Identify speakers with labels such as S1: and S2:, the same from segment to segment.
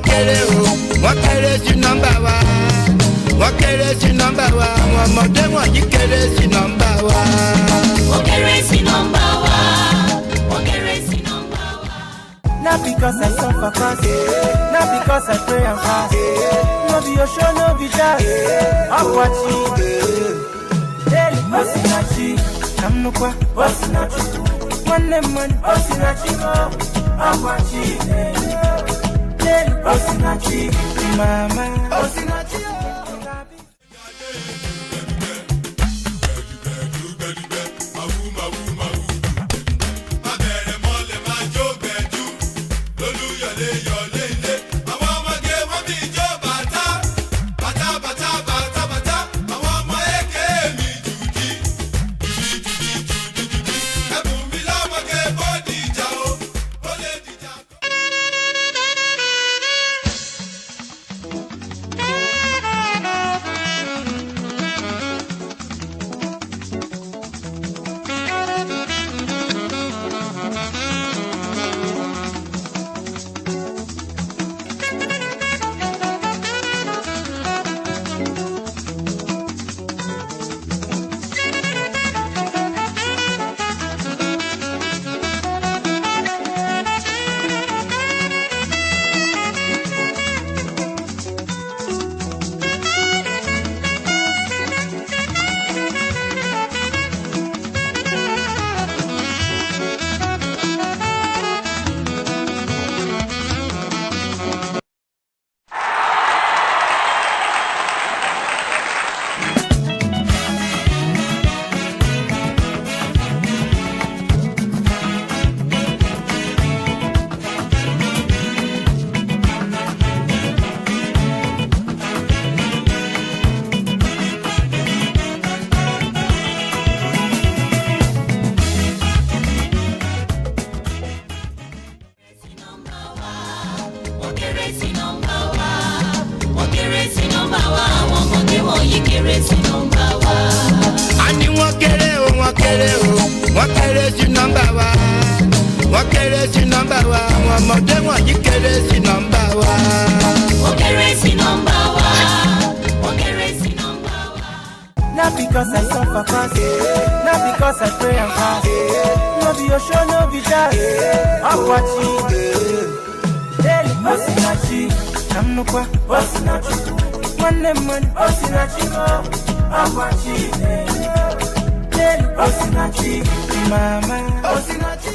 S1: kéré o, wọ́n kéré sí nọ́mbà wa. Wọ́n kéré sí nọ́mbà wa, àwọn ọmọdé wọ̀nyí kéré sí nọ́mbà wa.
S2: Wọ́n kéré sí nọ́mbà wa. Wọ́n kéré sí nọ́mbà wa.
S3: Not because I suffer fast, not because I pray and fast. No be your show, no be jazz. I'm watching. Daily, Osinachi. I'm no kwa, Osinachi. One man, Osinachi. I'm watching. Daily, Osinachi. Mama, Osinachi. Not because I suffer fast, not because I pray and fast. No be your show, no be jazz. I'm watching. Daily, Osinachi. I'm no kwa, Osinachi. One man, Osinachi. I'm watching. Daily, Osinachi. Mama, Osinachi.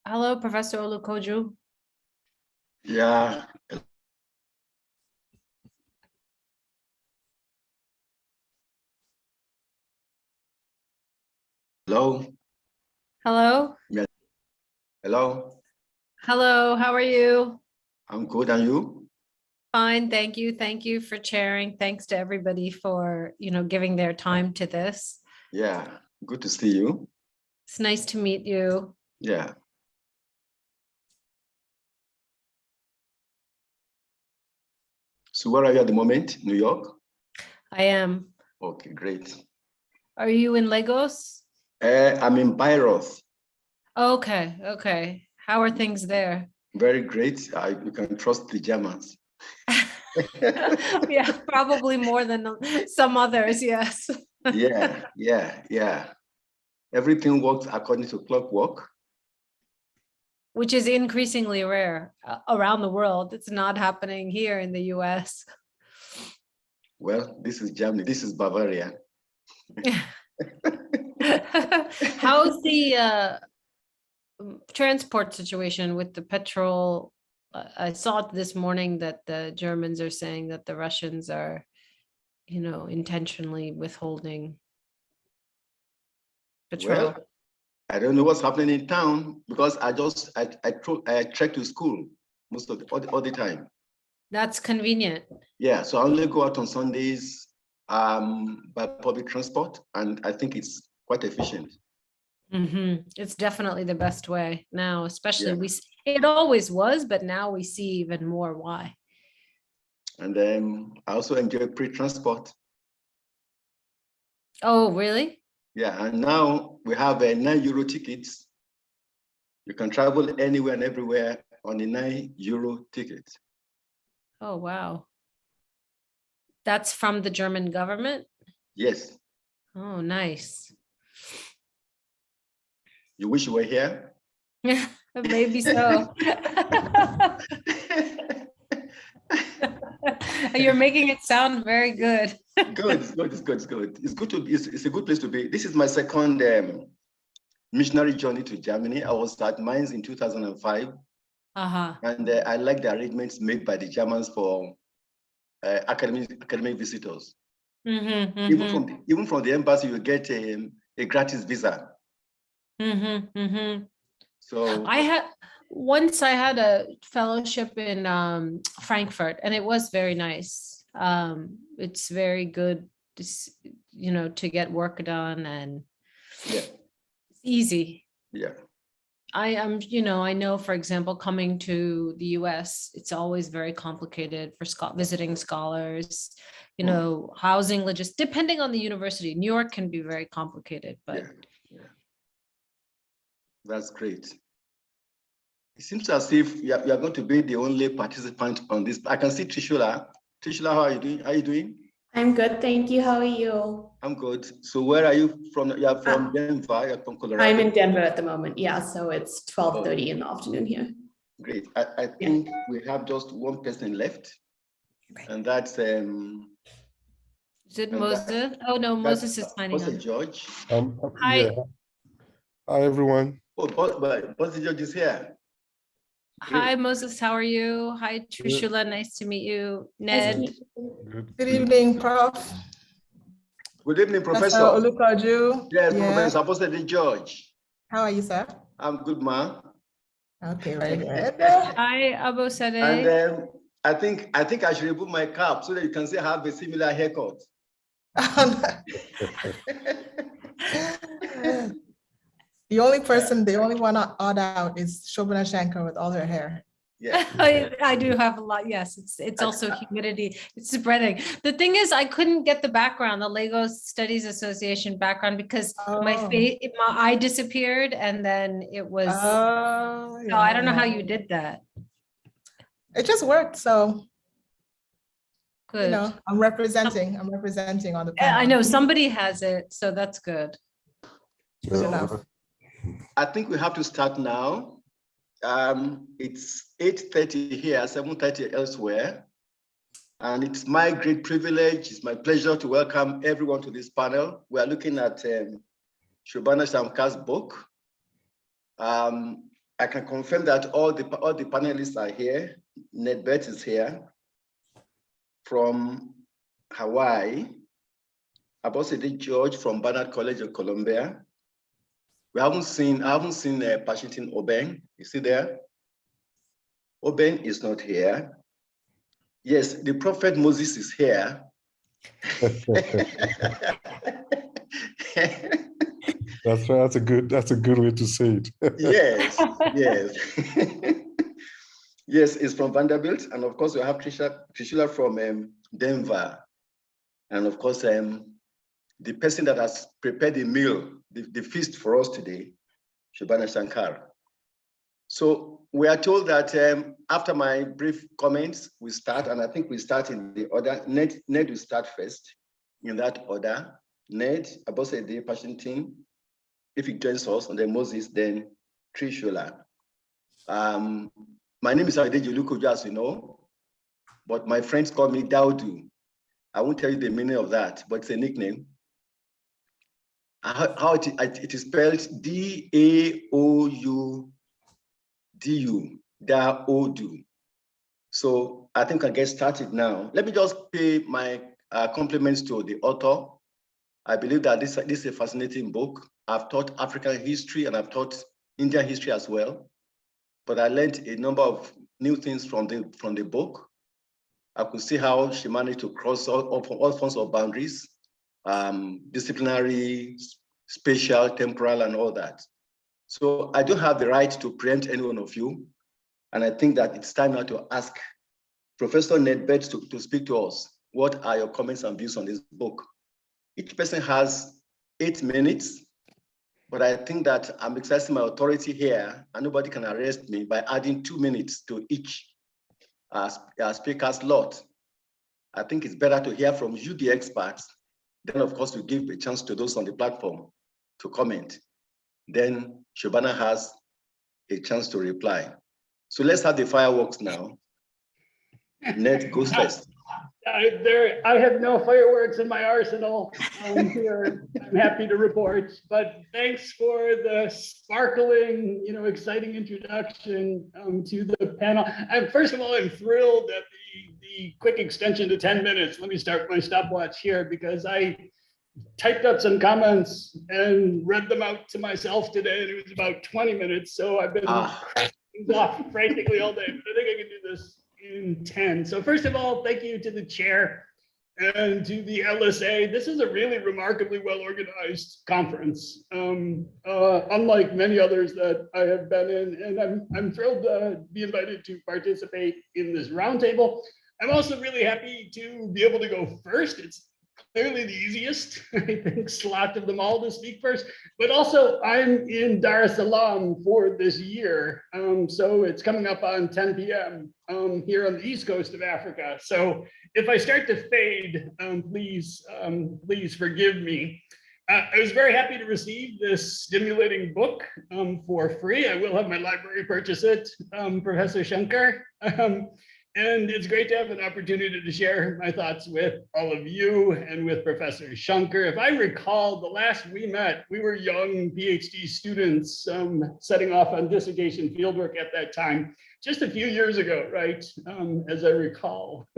S4: Hello, Professor Olukoju.
S5: Yeah. Hello.
S4: Hello.
S5: Yeah. Hello.
S4: Hello, how are you?
S5: I'm good, and you?
S4: Fine, thank you. Thank you for sharing. Thanks to everybody for, giving their time to this.
S5: Yeah. Good to see you.
S4: It's nice to meet you.
S5: Yeah. So where are you at the moment? New York?
S4: I am.
S5: Okay, great.
S4: Are you in Lagos?
S5: I'm in Bayreuth.
S4: Okay, okay. How are things there?
S5: Very great. You can trust the Germans.
S4: Yeah, probably more than some others, yes.
S5: Yeah. Everything works according to clockwork.
S4: Which is increasingly rare around the world. It's not happening here in the US.
S5: Well, this is Germany. This is Bavaria.
S4: How's the transport situation with the petrol? I saw it this morning that the Germans are saying that the Russians are, intentionally withholding petrol.
S5: Well, I don't know what's happening in town because I trek to school most of all the time.
S4: That's convenient.
S5: Yeah, so I only go out on Sundays by public transport, and I think it's quite efficient.
S4: It's definitely the best way now, especially
S5: Yeah.
S4: it always was, but now we see even more why.
S5: And then I also enjoy pre-transport.
S4: Oh, really?
S5: Yeah, and now we have €9 tickets. You can travel anywhere and everywhere on a €9 ticket.
S4: Oh, wow. That's from the German government?
S5: Yes.
S4: Oh, nice.
S5: You wish you were here?
S4: Maybe so. You're making it sound very good.
S5: Good. It's a good place to be. This is my second missionary journey to Germany. I was at Mainz in 2005. And I like the arrangements made by the Germans for academic visitors. Even from the embassy, you get a gratis visa. So
S4: I had a fellowship in Frankfurt, and it was very nice. It's very good, to get work done, and
S5: yeah,
S4: it's easy.
S5: Yeah.
S4: I know, for example, coming to the US, it's always very complicated for visiting scholars, housing, depending on the university. New York can be very complicated, but
S5: yeah. That's great. It seems as if you are going to be the only participant on this. I can see Trishula. Trishula, how are you doing? How are you doing?
S6: I'm good, thank you. How are you?
S5: I'm good. So where are you from? You're from Denver, you're from Colorado?
S6: I'm in Denver at the moment, yeah, so it's 12:30 in the afternoon here.
S5: Great. I think we have just one person left, and that's
S4: is it Moses? Oh no, Moses is signing
S5: on.
S4: George.
S7: Hi. Yeah. Hi everyone.
S5: Oh, but George is here.
S4: Hi Moses, how are you? Hi Trishula, nice to meet you. Ned.
S8: Good evening, Prof.
S5: Good evening, Professor
S8: Olukoju.
S5: Yes, Professor Apostle George.
S8: How are you, sir?
S5: I'm good, ma.
S8: Okay, very good.
S4: Hi, Abosede.
S5: And I think I should remove my cap so that you can see I have a similar haircut.
S8: The only one odd out is Shobana Shankar with all her hair.
S5: Yeah.
S4: I do have a lot. Yes, it's also humidity. It's spreading. The thing is, I couldn't get the background, the Lagos Studies Association background, because my eye disappeared, and then it was. So I don't know how you did that.
S8: It just worked. So.
S4: Good.
S8: I'm representing on the panel.
S4: I know somebody has it, so that's good.
S8: Good enough.
S5: I think we have to start now. It's 8:30 here, 7:30 elsewhere. And it's my great privilege, it's my pleasure to welcome everyone to this panel. We are looking at Shobana Shamkar's book. I I can confirm that all the panelists are here. Nedbet is here from Hawaii. Abosede George from Barnard College of Columbia. I haven't seen Washington Obeng. Is he there? Obeng is not here. Yes, the prophet Moses is here.
S7: That's right. That's a good way to say it.
S5: Yes, yes. Yes, it's from Vanderbilt. And of course, we have Trishula from Denver. And of course, the person that has prepared the meal, the feast for us today, Shobana Shankar. So we are told that after my brief comments, we start, and I think we start in the order. Ned will start first in that order. Ned, Abosede, Washington, if he joins us, and then Moses, then Trishula. My name is Adeji Lukojo, as you know, but my friends call me Daudu. I won't tell you the meaning of that, but it's a nickname. How it is spelled D-A-O-U-D-U, Daudu. So I think I'll get started now. Let me just pay my compliments to the author. I believe that this is a fascinating book. I've taught African history and I've taught Indian history as well. But I learned a number of new things from the book. I could see how she managed to cross all forms of boundaries, disciplinary, spatial, temporal, and all that. So I don't have the right to preempt any one of you. And I think that it's time now to ask Professor Nedbet to speak to us. What are your comments and views on this book? Each person has 8 minutes, but I think that I'm exercising my authority here and nobody can arrest me by adding 2 minutes to each speaker's slot. I think it's better to hear from you, the experts. Then, of course, we give a chance to those on the platform to comment. Then Shobana has a chance to reply. So let's have the fireworks now. Ned goes first.
S9: I have no fireworks in my arsenal here. I'm happy to report, but thanks for the sparkling, exciting introduction to the panel. First of all, I'm thrilled at the quick extension to 10 minutes. Let me start my stopwatch here because I typed up some comments and read them out to myself today, and it was about 20 minutes. So I've been cracking off practically all day, but I think I can do this in 10. So first of all, thank you to the chair and to the LSA. This is a really remarkably well-organized conference, unlike many others that I have been in, and I'm thrilled to be invited to participate in this roundtable. I'm also really happy to be able to go first. It's clearly the easiest, I think, slot of them all to speak first, but also I'm in Dar es Salaam for this year. So it's coming up on 10 p.m. Here on the East Coast of Africa. So if I start to fade, please forgive me. I was very happy to receive this stimulating book for free. I will have my library purchase it, Professor Shankar. And it's great to have an opportunity to share my thoughts with all of you and with Professor Shankar. If I recall, the last we met, we were young PhD students setting off on dissertation fieldwork at that time, just a few years ago, right? As I recall.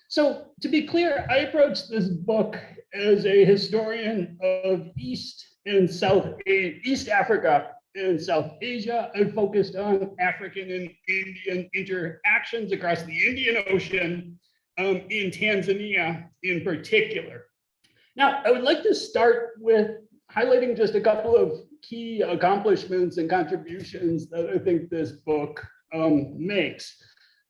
S9: So to be clear, I approached this book as a historian of East Africa and South Asia. I focused on African and Indian interactions across the Indian Ocean, in Tanzania in particular. Now, I would like to start with highlighting just a couple of key accomplishments and contributions that I think this book makes.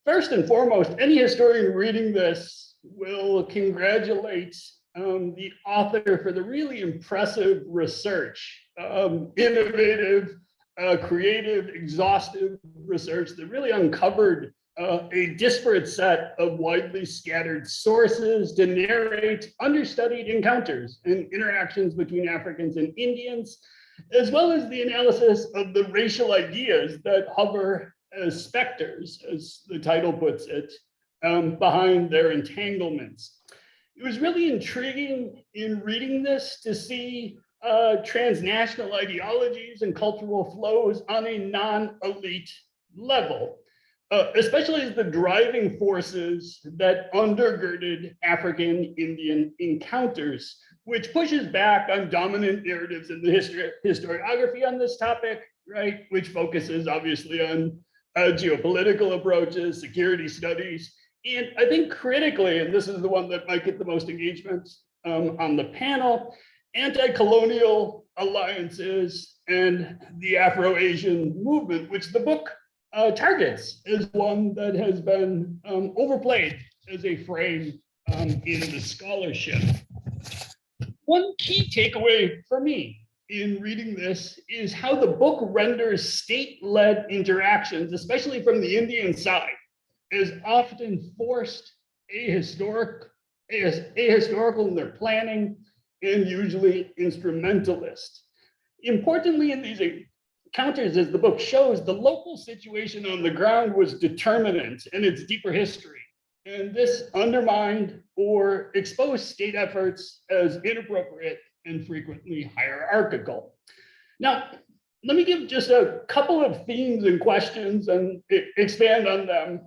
S9: First and foremost, any historian reading this will congratulate the author for the really impressive research, innovative, creative, exhaustive research that really uncovered a disparate set of widely scattered sources to narrate understudied encounters and interactions between Africans and Indians, as well as the analysis of the racial ideas that hover as specters, as the title puts it, behind their entanglements. It was really intriguing in reading this to see transnational ideologies and cultural flows on a non-elite level, especially as the driving forces that undergirded African-Indian encounters, which pushes back on dominant narratives in the historiography on this topic, right? Which focuses obviously on geopolitical approaches, security studies, and I think critically, and this is the one that might get the most engagement on the panel, anti-colonial alliances and the Afro-Asian movement, which the book targets as one that has been overplayed as a frame in the scholarship. One key takeaway for me in reading this is how the book renders state-led interactions, especially from the Indian side, as often forced, ahistorical in their planning, and usually instrumentalist. Importantly, in these encounters, as the book shows, the local situation on the ground was determinant in its deeper history. And this undermined or exposed state efforts as inappropriate and frequently hierarchical. Now, let me give just a couple of themes and questions and expand on them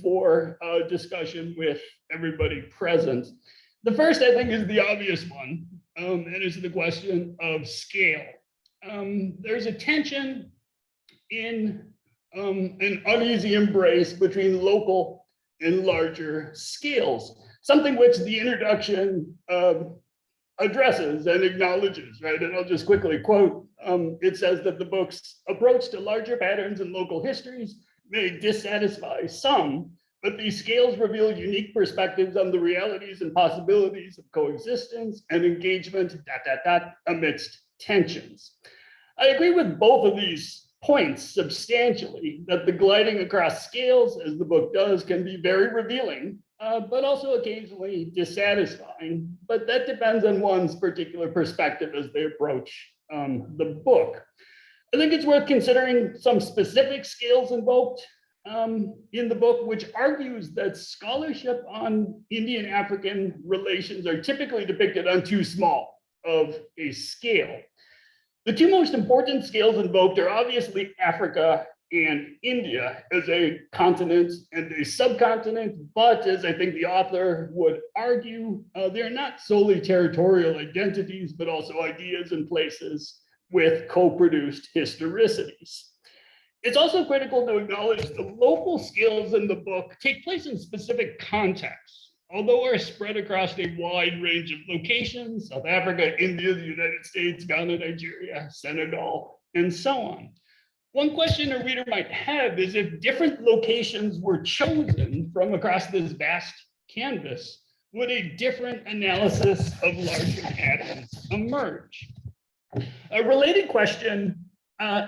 S9: for discussion with everybody present. The first, I think, is the obvious one, and is the question of scale. There's a tension in an uneasy embrace between local and larger scales, something which the introduction addresses and acknowledges, right? And I'll just quickly quote, it says that the book's approach to larger patterns and local histories may dissatisfy some, but these scales reveal unique perspectives on the realities and possibilities of coexistence and engagement, amidst tensions. I agree with both of these points substantially, that the gliding across scales, as the book does, can be very revealing, but also occasionally dissatisfying. But that depends on one's particular perspective as they approach the book. I think it's worth considering some specific scales invoked in the book, which argues that scholarship on Indian-African relations are typically depicted on too small of a scale. The two most important scales invoked are obviously Africa and India as a continent and a subcontinent, but as I think the author would argue, they're not solely territorial identities, but also ideas and places with co-produced historicities. It's also critical to acknowledge the local scales in the book take place in specific contexts, although are spread across a wide range of locations: South Africa, India, the United States, Ghana, Nigeria, Senegal, and so on. One question a reader might have is if different locations were chosen from across this vast canvas, would a different analysis of larger patterns emerge? A related question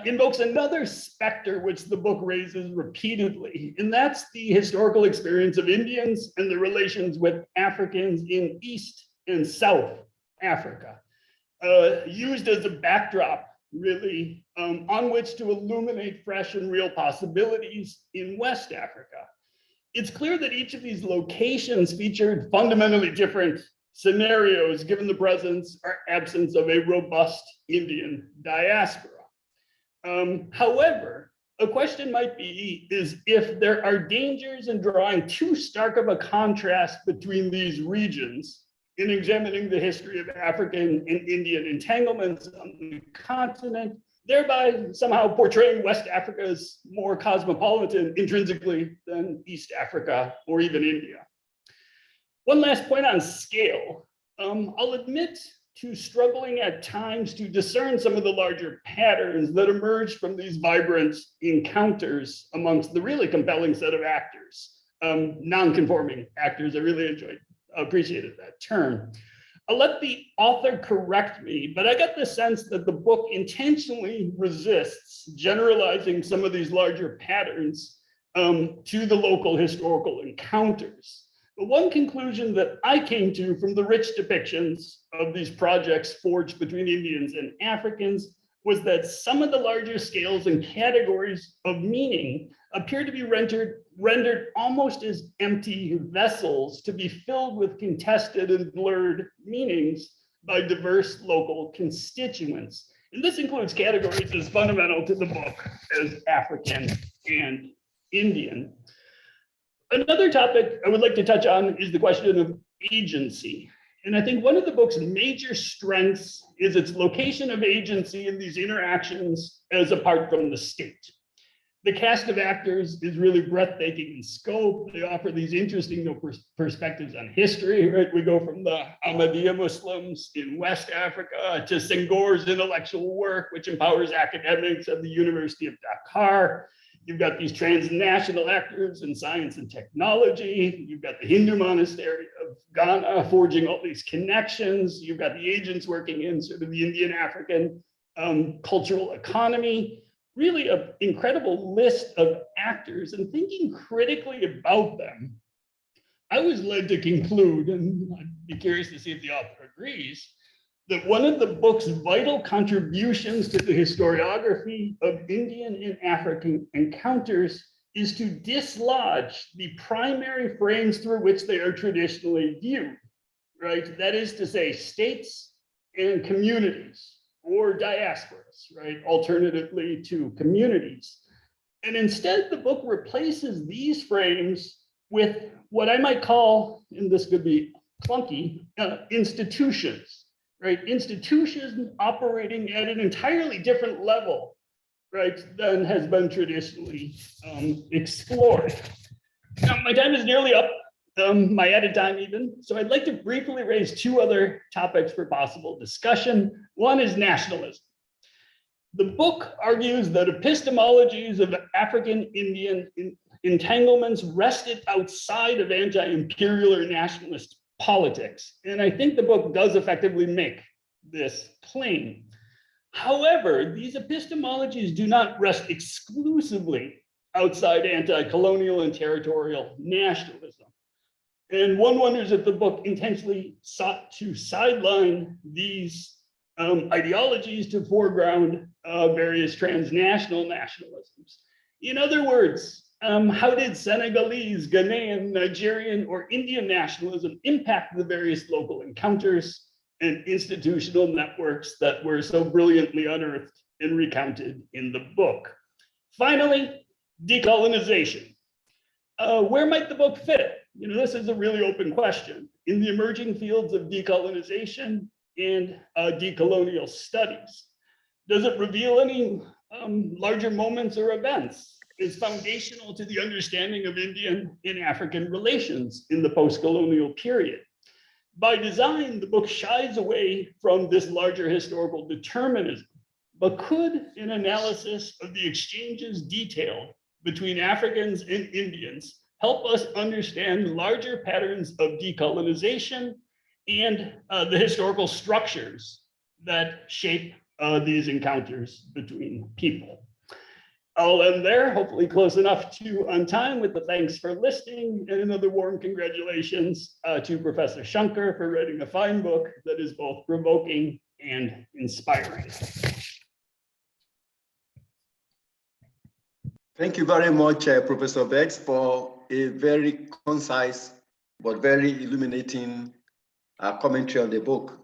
S9: invokes another specter which the book raises repeatedly, and that's the historical experience of Indians and the relations with Africans in East and South Africa, used as a backdrop, really, on which to illuminate fresh and real possibilities in West Africa. It's clear that each of these locations featured fundamentally different scenarios given the presence or absence of a robust Indian diaspora. However, a question might be is if there are dangers in drawing too stark of a contrast between these regions in examining the history of African and Indian entanglements on the continent, thereby somehow portraying West Africa as more cosmopolitan intrinsically than East Africa or even India. One last point on scale. I'll admit to struggling at times to discern some of the larger patterns that emerge from these vibrant encounters amongst the really compelling set of actors, non-conforming actors. I really appreciated that term. I'll let the author correct me, but I got the sense that the book intentionally resists generalizing some of these larger patterns to the local historical encounters. But one conclusion that I came to from the rich depictions of these projects forged between Indians and Africans was that some of the larger scales and categories of meaning appear to be rendered almost as empty vessels to be filled with contested and blurred meanings by diverse local constituents. And this includes categories as fundamental to the book as African and Indian. Another topic I would like to touch on is the question of agency. And I think one of the book's major strengths is its location of agency in these interactions as apart from the state. The cast of actors is really breathtaking in scope. They offer these interesting perspectives on history, right? We go from the Ahmadiyya Muslims in West Africa to Senghor's intellectual work, which empowers academics at the University of Dakar. You've got these transnational actors in science and technology. You've got the Hindu monastery of Ghana forging all these connections. You've got the agents working in sort of the Indian African cultural economy. Really an incredible list of actors, and thinking critically about them, I was led to conclude, and I'd be curious to see if the author agrees, that one of the book's vital contributions to the historiography of Indian and African encounters is to dislodge the primary frames through which they are traditionally viewed, right? That is to say, states and communities, or diasporas, right? Alternatively to communities. And instead, the book replaces these frames with what I might call, and this could be clunky, institutions, right? Institutions operating at an entirely different level, right, than has been traditionally explored. Now, my time is nearly up, my added time even. So I'd like to briefly raise two other topics for possible discussion. One is nationalism. The book argues that epistemologies of African Indian entanglements rested outside of anti-imperial or nationalist politics. And I think the book does effectively make this claim. However, these epistemologies do not rest exclusively outside anti-colonial and territorial nationalism. And one wonders if the book intentionally sought to sideline these ideologies to foreground various transnational nationalisms. In other words, how did Senegalese, Ghanaian, Nigerian, or Indian nationalism impact the various local encounters and institutional networks that were so brilliantly unearthed and recounted in the book? Finally, decolonization. Where might the book fit? You know, this is a really open question. In the emerging fields of decolonization and decolonial studies, does it reveal any larger moments or events? Is foundational to the understanding of Indian and African relations in the post-colonial period. By design, the book shies away from this larger historical determinism, but could an analysis of the exchanges detailed between Africans and Indians help us understand larger patterns of decolonization and the historical structures that shape these encounters between people. I'll end there, hopefully close enough to on time, with the thanks for listening and another warm congratulations to Professor Shankar for writing a fine book that is both provoking and inspiring.
S5: Thank you very much, Professor Bex, for a very concise but very illuminating commentary on the book.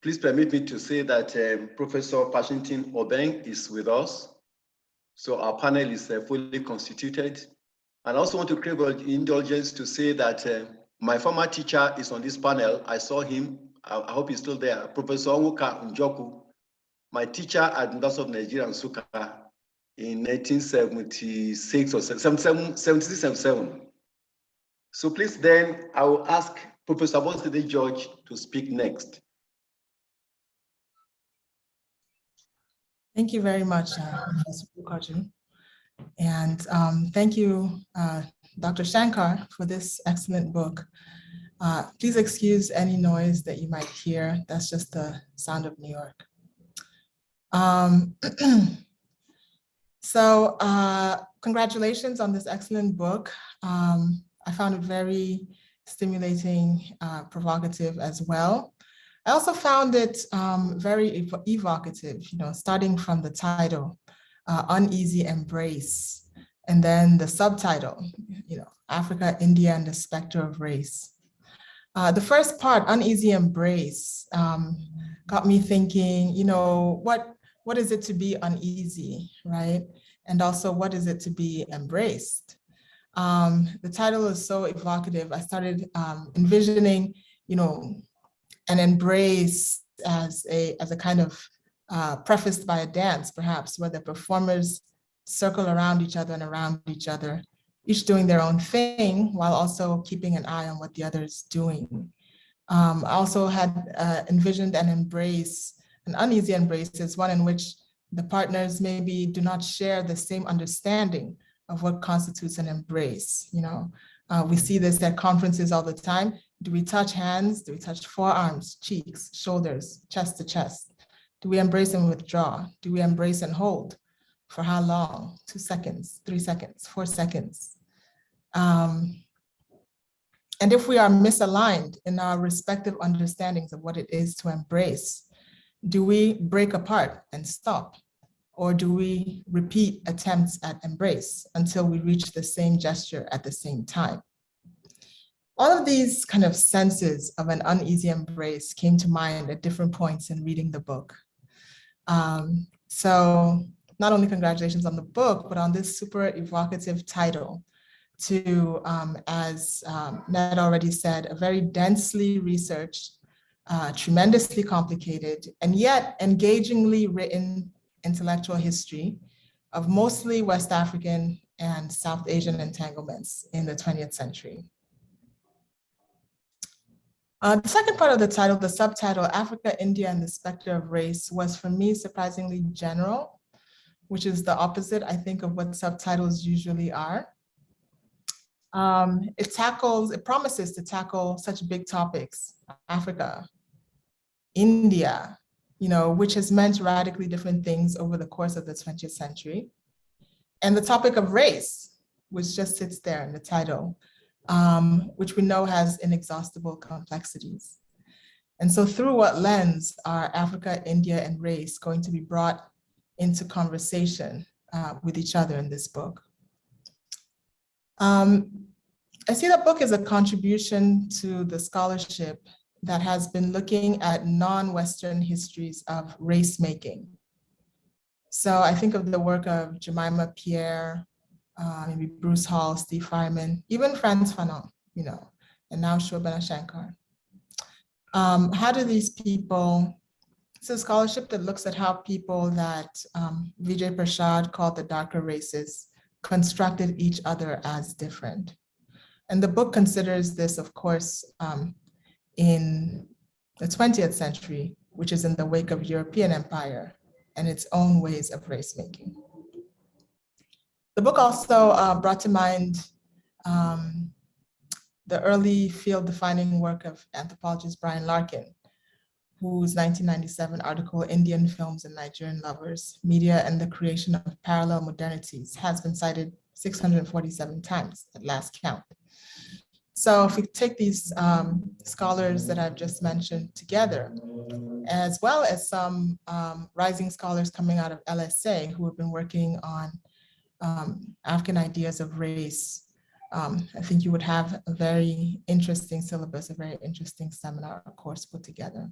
S5: Please permit me to say that Professor Pashington Obeng is with us. So our panel is fully constituted. And I also want to crave indulgence to say that my former teacher is on this panel. I saw him, I hope he's still there, Professor Onwuka Njoku, my teacher at University of Nigeria, Nsukka, in 1976 or 77. So please then, I will ask Professor Boside George to speak next.
S8: Thank you very much, Professor Bukarju. And thank you, Dr. Shankar, for this excellent book. Please excuse any noise that you might hear. That's just the sound of New York. So congratulations on this excellent book. I found it very stimulating, provocative as well. I also found it very evocative, you know, starting from the title, Uneasy Embrace, and then the subtitle, you know, Africa, India, and the Spectre of Race. The first part, Uneasy Embrace, got me thinking, what is it to be uneasy, right? And also, what is it to be embraced? The title is so evocative. I started envisioning, an embrace as a kind of prefaced by a dance, perhaps, where the performers circle around each other and around each other, each doing their own thing while also keeping an eye on what the other is doing. I also had envisioned an uneasy embrace as one in which the partners maybe do not share the same understanding of what constitutes an embrace. We see this at conferences all the time. Do we touch hands? Do we touch forearms, cheeks, shoulders, chest to chest? Do we embrace and withdraw? Do we embrace and hold? For how long? 2 seconds, 3 seconds, 4 seconds. And if we are misaligned in our respective understandings of what it is to embrace, do we break apart and stop? Or do we repeat attempts at embrace until we reach the same gesture at the same time? All of these kind of senses of an uneasy embrace came to mind at different points in reading the book. So not only congratulations on the book, but on this super evocative title to, as Ned already said, a very densely researched, tremendously complicated, and yet engagingly written intellectual history of mostly West African and South Asian entanglements in the 20th century. The second part of the title, the subtitle, Africa, India, and the Spectre of Race, was for me surprisingly general, which is the opposite, I think, of what subtitles usually are. It promises to tackle such big topics, Africa, India, which has meant radically different things over the course of the 20th century. And the topic of race, which just sits there in the title, which we know has inexhaustible complexities. And so through what lens are Africa, India, and race going to be brought into conversation with each other in this book? I see the book as a contribution to the scholarship that has been looking at non-Western histories of race making. So I think of the work of Jemima Pierre, maybe Bruce Hall, Steve Fireman, even Frantz Fanon, and now Shobana Shankar. How do these people, it's a scholarship that looks at how people that Vijay Prashad called the darker races constructed each other as different. And the book considers this, of course, in the 20th century, which is in the wake of European empire and its own ways of race making. The book also brought to mind the early field-defining work of anthropologist Brian Larkin, whose 1997 article, Indian Films and Nigerian Lovers, Media and the Creation of Parallel Modernities, has been cited 647 times at last count. So if we take these scholars that I've just mentioned together, as well as some rising scholars coming out of LSA who have been working on African ideas of race, I think you would have a very interesting syllabus, a very interesting seminar course put together.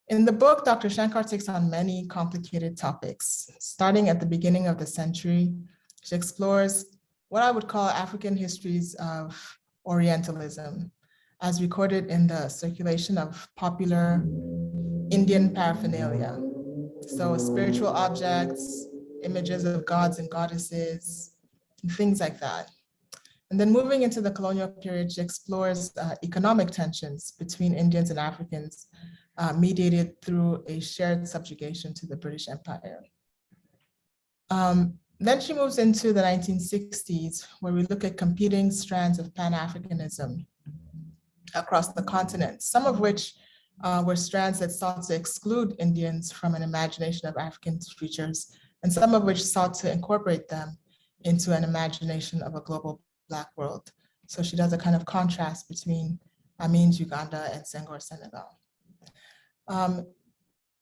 S8: In the book, Dr. Shankar takes on many complicated topics. Starting at the beginning of the century, she explores what I would call African histories of Orientalism, as recorded in the circulation of popular Indian paraphernalia. So spiritual objects, images of gods and goddesses, and things like that. And then moving into the colonial period, she explores economic tensions between Indians and Africans, mediated through a shared subjugation to the British Empire. Then she moves into the 1960s, where we look at competing strands of Pan-Africanism across the continent, some of which were strands that sought to exclude Indians from an imagination of African features, and some of which sought to incorporate them into an imagination of a global Black world. So she does a kind of contrast between Amin's Uganda and Senghor, Senegal.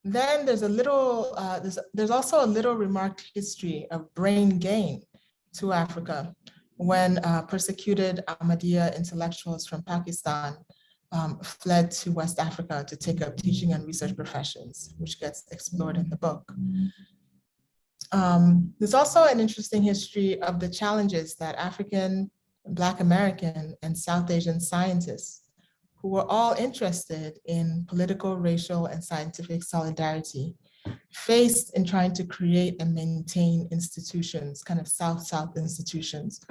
S8: Then there's a little, there's also a little remarked history of brain gain to Africa when persecuted Ahmadiyya intellectuals from Pakistan fled to West Africa to take up teaching and research professions, which gets explored in the book. There's also an interesting history of the challenges that African, Black American, and South Asian scientists, who were all interested in political, racial, and scientific solidarity, faced in trying to create and maintain institutions, kind of South-South institutions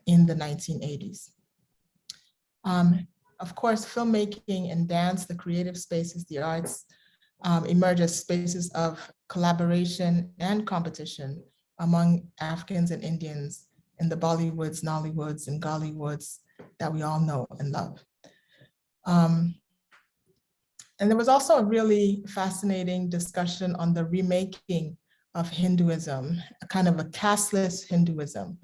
S8: in the 1980s. Of course, filmmaking and dance, the creative spaces, the arts, emerge as spaces of collaboration and competition among Africans and Indians in the Bollywoods, Nollywoods, and Gollywoods that we all know and love. And there was also a really fascinating discussion on the remaking of Hinduism, a kind of a casteless Hinduism,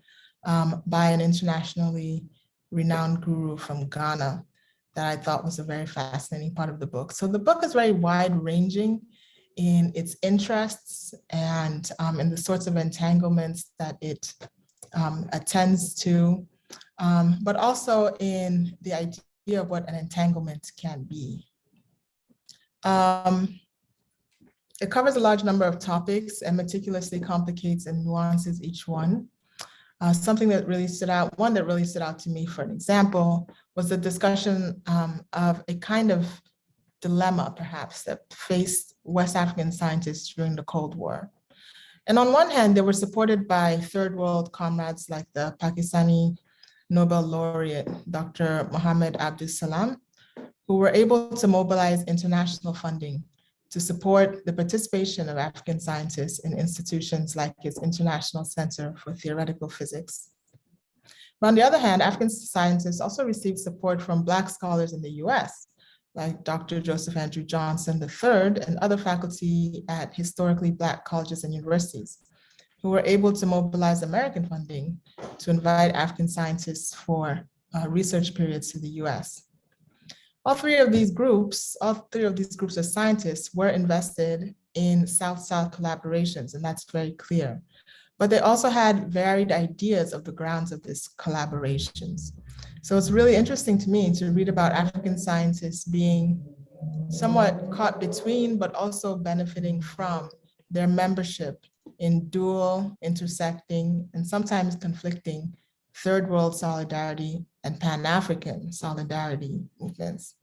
S8: by an internationally renowned guru from Ghana that I thought was a very fascinating part of the book. So the book is very wide-ranging in its interests and in the sorts of entanglements that it attends to, but also in the idea of what an entanglement can be. It covers a large number of topics and meticulously complicates and nuances each one. Something that really stood out, one that really stood out to me, for an example, was the discussion of a kind of dilemma, perhaps, that faced West African scientists during the Cold War. And on one hand, they were supported by third world comrades like the Pakistani Nobel laureate, Dr. Mohammed Abdus Salam, who were able to mobilize international funding to support the participation of African scientists in institutions like its International Center for Theoretical Physics. But on the other hand, African scientists also received support from Black scholars in the US, like Dr. Joseph Andrew Johnson III and other faculty at historically Black colleges and universities, who were able to mobilize American funding to invite African scientists for research periods to the US. All three of these groups of scientists were invested in South-South collaborations, and that's very clear. But they also had varied ideas of the grounds of these collaborations. So it's really interesting to me to read about African scientists being somewhat caught between, but also benefiting from their membership in dual, intersecting, and sometimes conflicting third world solidarity and Pan-African solidarity movements.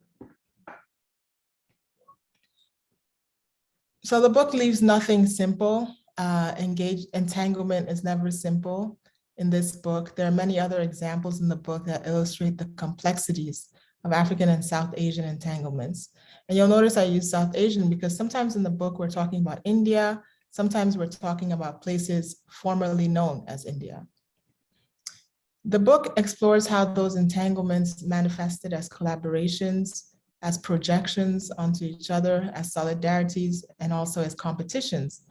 S8: So the book leaves nothing simple. Entanglement is never simple in this book. There are many other examples in the book that illustrate the complexities of African and South Asian entanglements. And you'll notice I use South Asian because sometimes in the book we're talking about India, sometimes we're talking about places formerly known as India. The book explores how those entanglements manifested as collaborations, as projections onto each other, as solidarities, and also as competitions.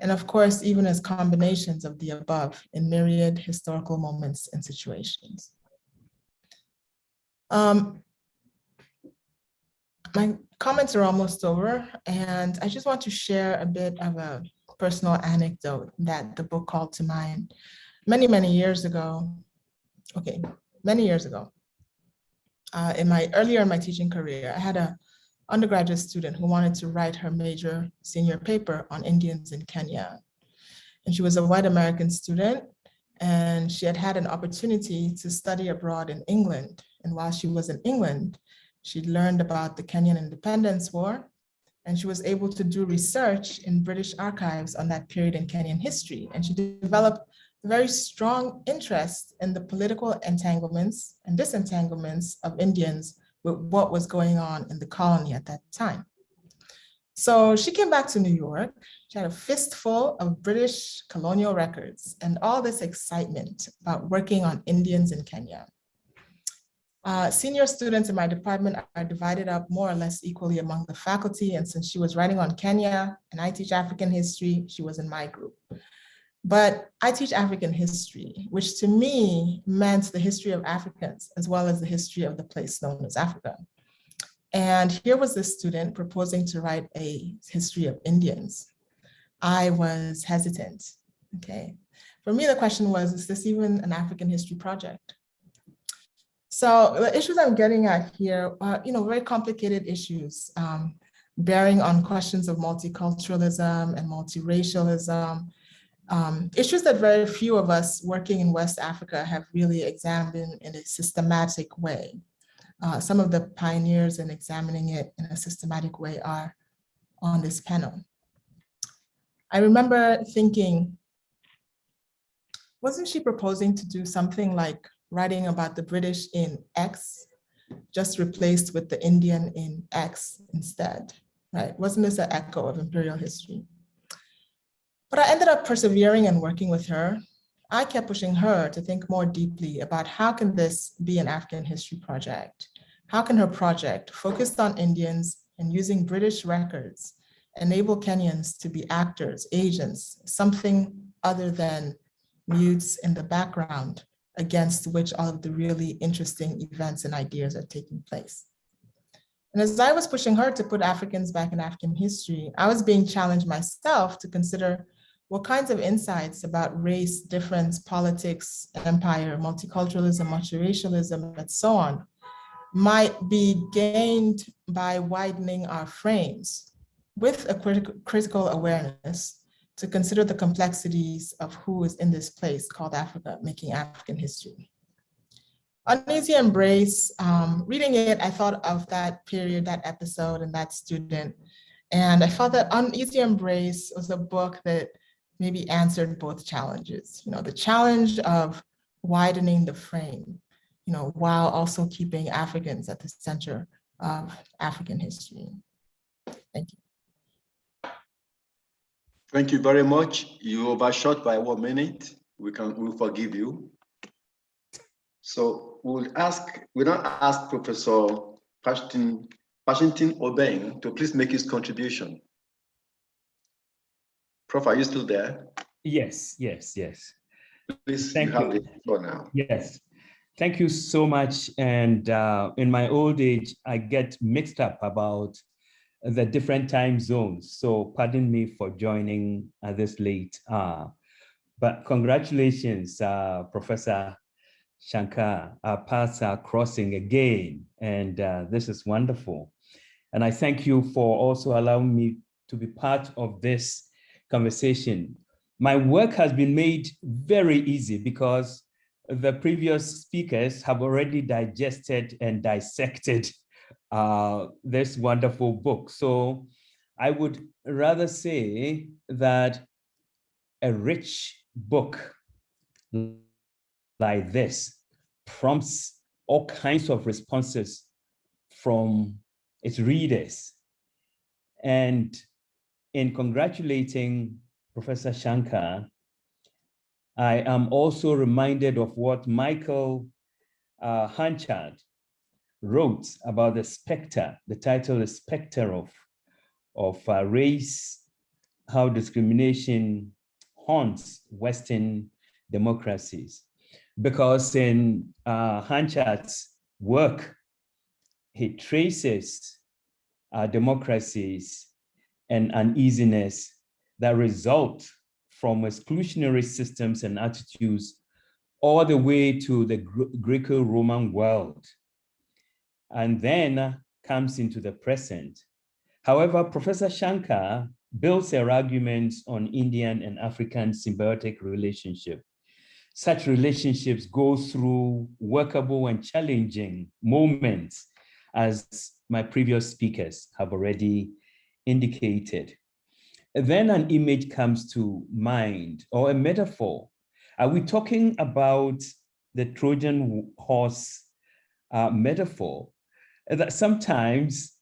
S8: And of course, even as combinations of the above in myriad historical moments and situations. My comments are almost over, and I just want to share a bit of a personal anecdote that the book called to mind. Many years ago, earlier in my teaching career, I had an undergraduate student who wanted to write her major senior paper on Indians in Kenya. And she was a white American student, and she had had an opportunity to study abroad in England. And while she was in England, she learned about the Kenyan Independence War, and she was able to do research in British archives on that period in Kenyan history. And she developed a very strong interest in the political entanglements and disentanglements of Indians with what was going on in the colony at that time. So she came back to New York. She had a fistful of British colonial records and all this excitement about working on Indians in Kenya. Senior students in my department are divided up more or less equally among the faculty. And since she was writing on Kenya and I teach African history, she was in my group. But I teach African history, which to me meant the history of Africans as well as the history of the place known as Africa. And here was this student proposing to write a history of Indians. I was hesitant, okay? for me, the question was, is this even an African history project? So the issues I'm getting at here are, very complicated issues, bearing on questions of multiculturalism and multiracialism, issues that very few of us working in West Africa have really examined in a systematic way. Some of the pioneers in examining it in a systematic way are on this panel. I remember thinking, wasn't she proposing to do something like writing about the British in X, just replaced with the Indian in X instead, right? Wasn't this an echo of imperial history? But I ended up persevering and working with her. I kept pushing her to think more deeply about how can this be an African history project? How can her project, focused on Indians and using British records, enable Kenyans to be actors, agents, something other than mutes in the background against which all of the really interesting events and ideas are taking place. And as I was pushing her to put Africans back in African history, I was being challenged myself to consider what kinds of insights about race, difference, politics, empire, multiculturalism, multiracialism, and so on might be gained by widening our frames with a critical awareness to consider the complexities of who is in this place called Africa, making African history. Uneasy Embrace, reading it, I thought of that period, that episode, and that student. And I felt that Uneasy Embrace was a book that maybe answered both challenges. The challenge of widening the frame, while also keeping Africans at the center of African history. Thank you.
S5: Thank you very much. You overshot by 1 minute. We'll forgive you. So we'll now ask Professor Washington Obeng to please make his contribution. Prof, are you still there?
S10: Yes.
S5: Please,
S10: Thank
S5: you have
S10: you.
S5: the floor now.
S10: Yes. Thank you so much. And in my old age, I get mixed up about the different time zones. So pardon me for joining this late. But congratulations, Professor Shankar. Our paths are crossing again. And this is wonderful. And I thank you for also allowing me to be part of this conversation. My work has been made very easy because the previous speakers have already digested and dissected this wonderful book. So I would rather say that a rich book like this prompts all kinds of responses from its readers. And in congratulating Professor Shankar, I am also reminded of what Michael Hanchard wrote about the Spectre. The title is Spectre of race, how discrimination haunts Western democracies. Because in Hanchard's work, he traces democracies and uneasiness that result from exclusionary systems and attitudes all the way to the Greco-Roman world, and then comes into the present. However, Professor Shankar builds her arguments on Indian and African symbiotic relationship. Such relationships go through workable and challenging moments, as my previous speakers have already indicated. Then an image comes to mind, or a metaphor. Are we talking about the Trojan horse metaphor? That sometimes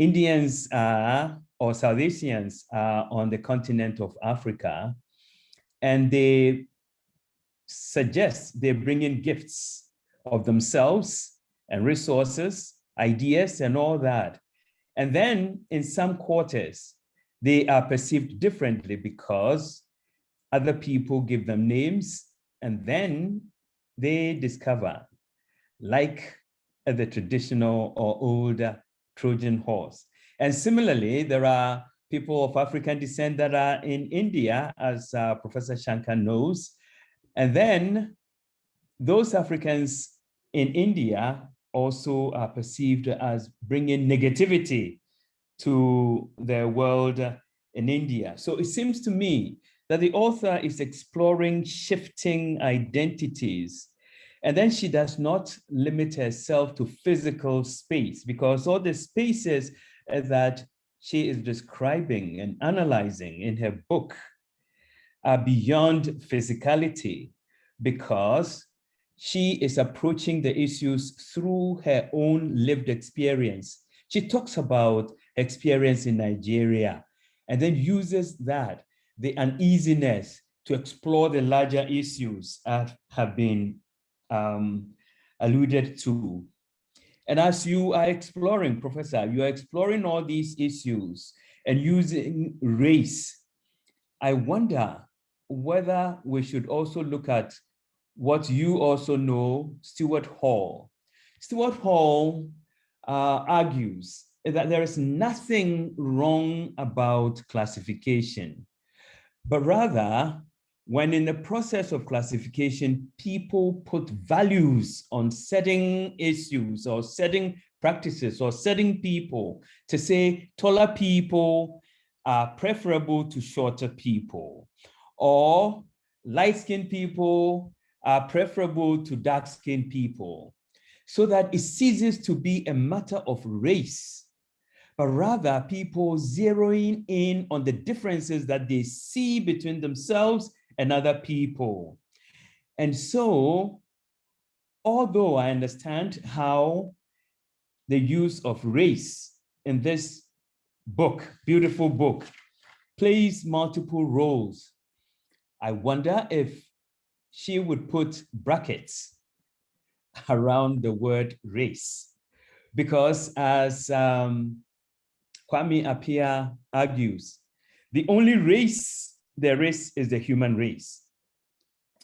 S10: Indians or South Asians are on the continent of Africa, and they suggest they bring in gifts of themselves and resources, ideas, and all that. And then in some quarters, they are perceived differently because other people give them names, and then they discover, like the traditional or older Trojan horse. And similarly, there are people of African descent that are in India, as Professor Shankar knows, And then those Africans in India also are perceived as bringing negativity to the world in India. So it seems to me that the author is exploring shifting identities. And then she does not limit herself to physical space, because all the spaces that she is describing and analyzing in her book are beyond physicality, because she is approaching the issues through her own lived experience. She talks about experience in Nigeria and then uses that, the uneasiness, to explore the larger issues that have been alluded to. And as you are exploring, Professor, you are exploring all these issues and using race, I wonder whether we should also look at what you also know, Stuart Hall. Stuart Hall argues that there is nothing wrong about classification, but rather, when in the process of classification, people put values on certain issues or certain practices or certain people, to say taller people are preferable to shorter people, or light-skinned people are preferable to dark-skinned people, so that it ceases to be a matter of race, but rather people zeroing in on the differences that they see between themselves and other people. And so, although I understand how the use of race in this book, beautiful book, plays multiple roles, I wonder if she would put brackets around the word race. Because as Kwame Appiah argues, the only race there is the human race.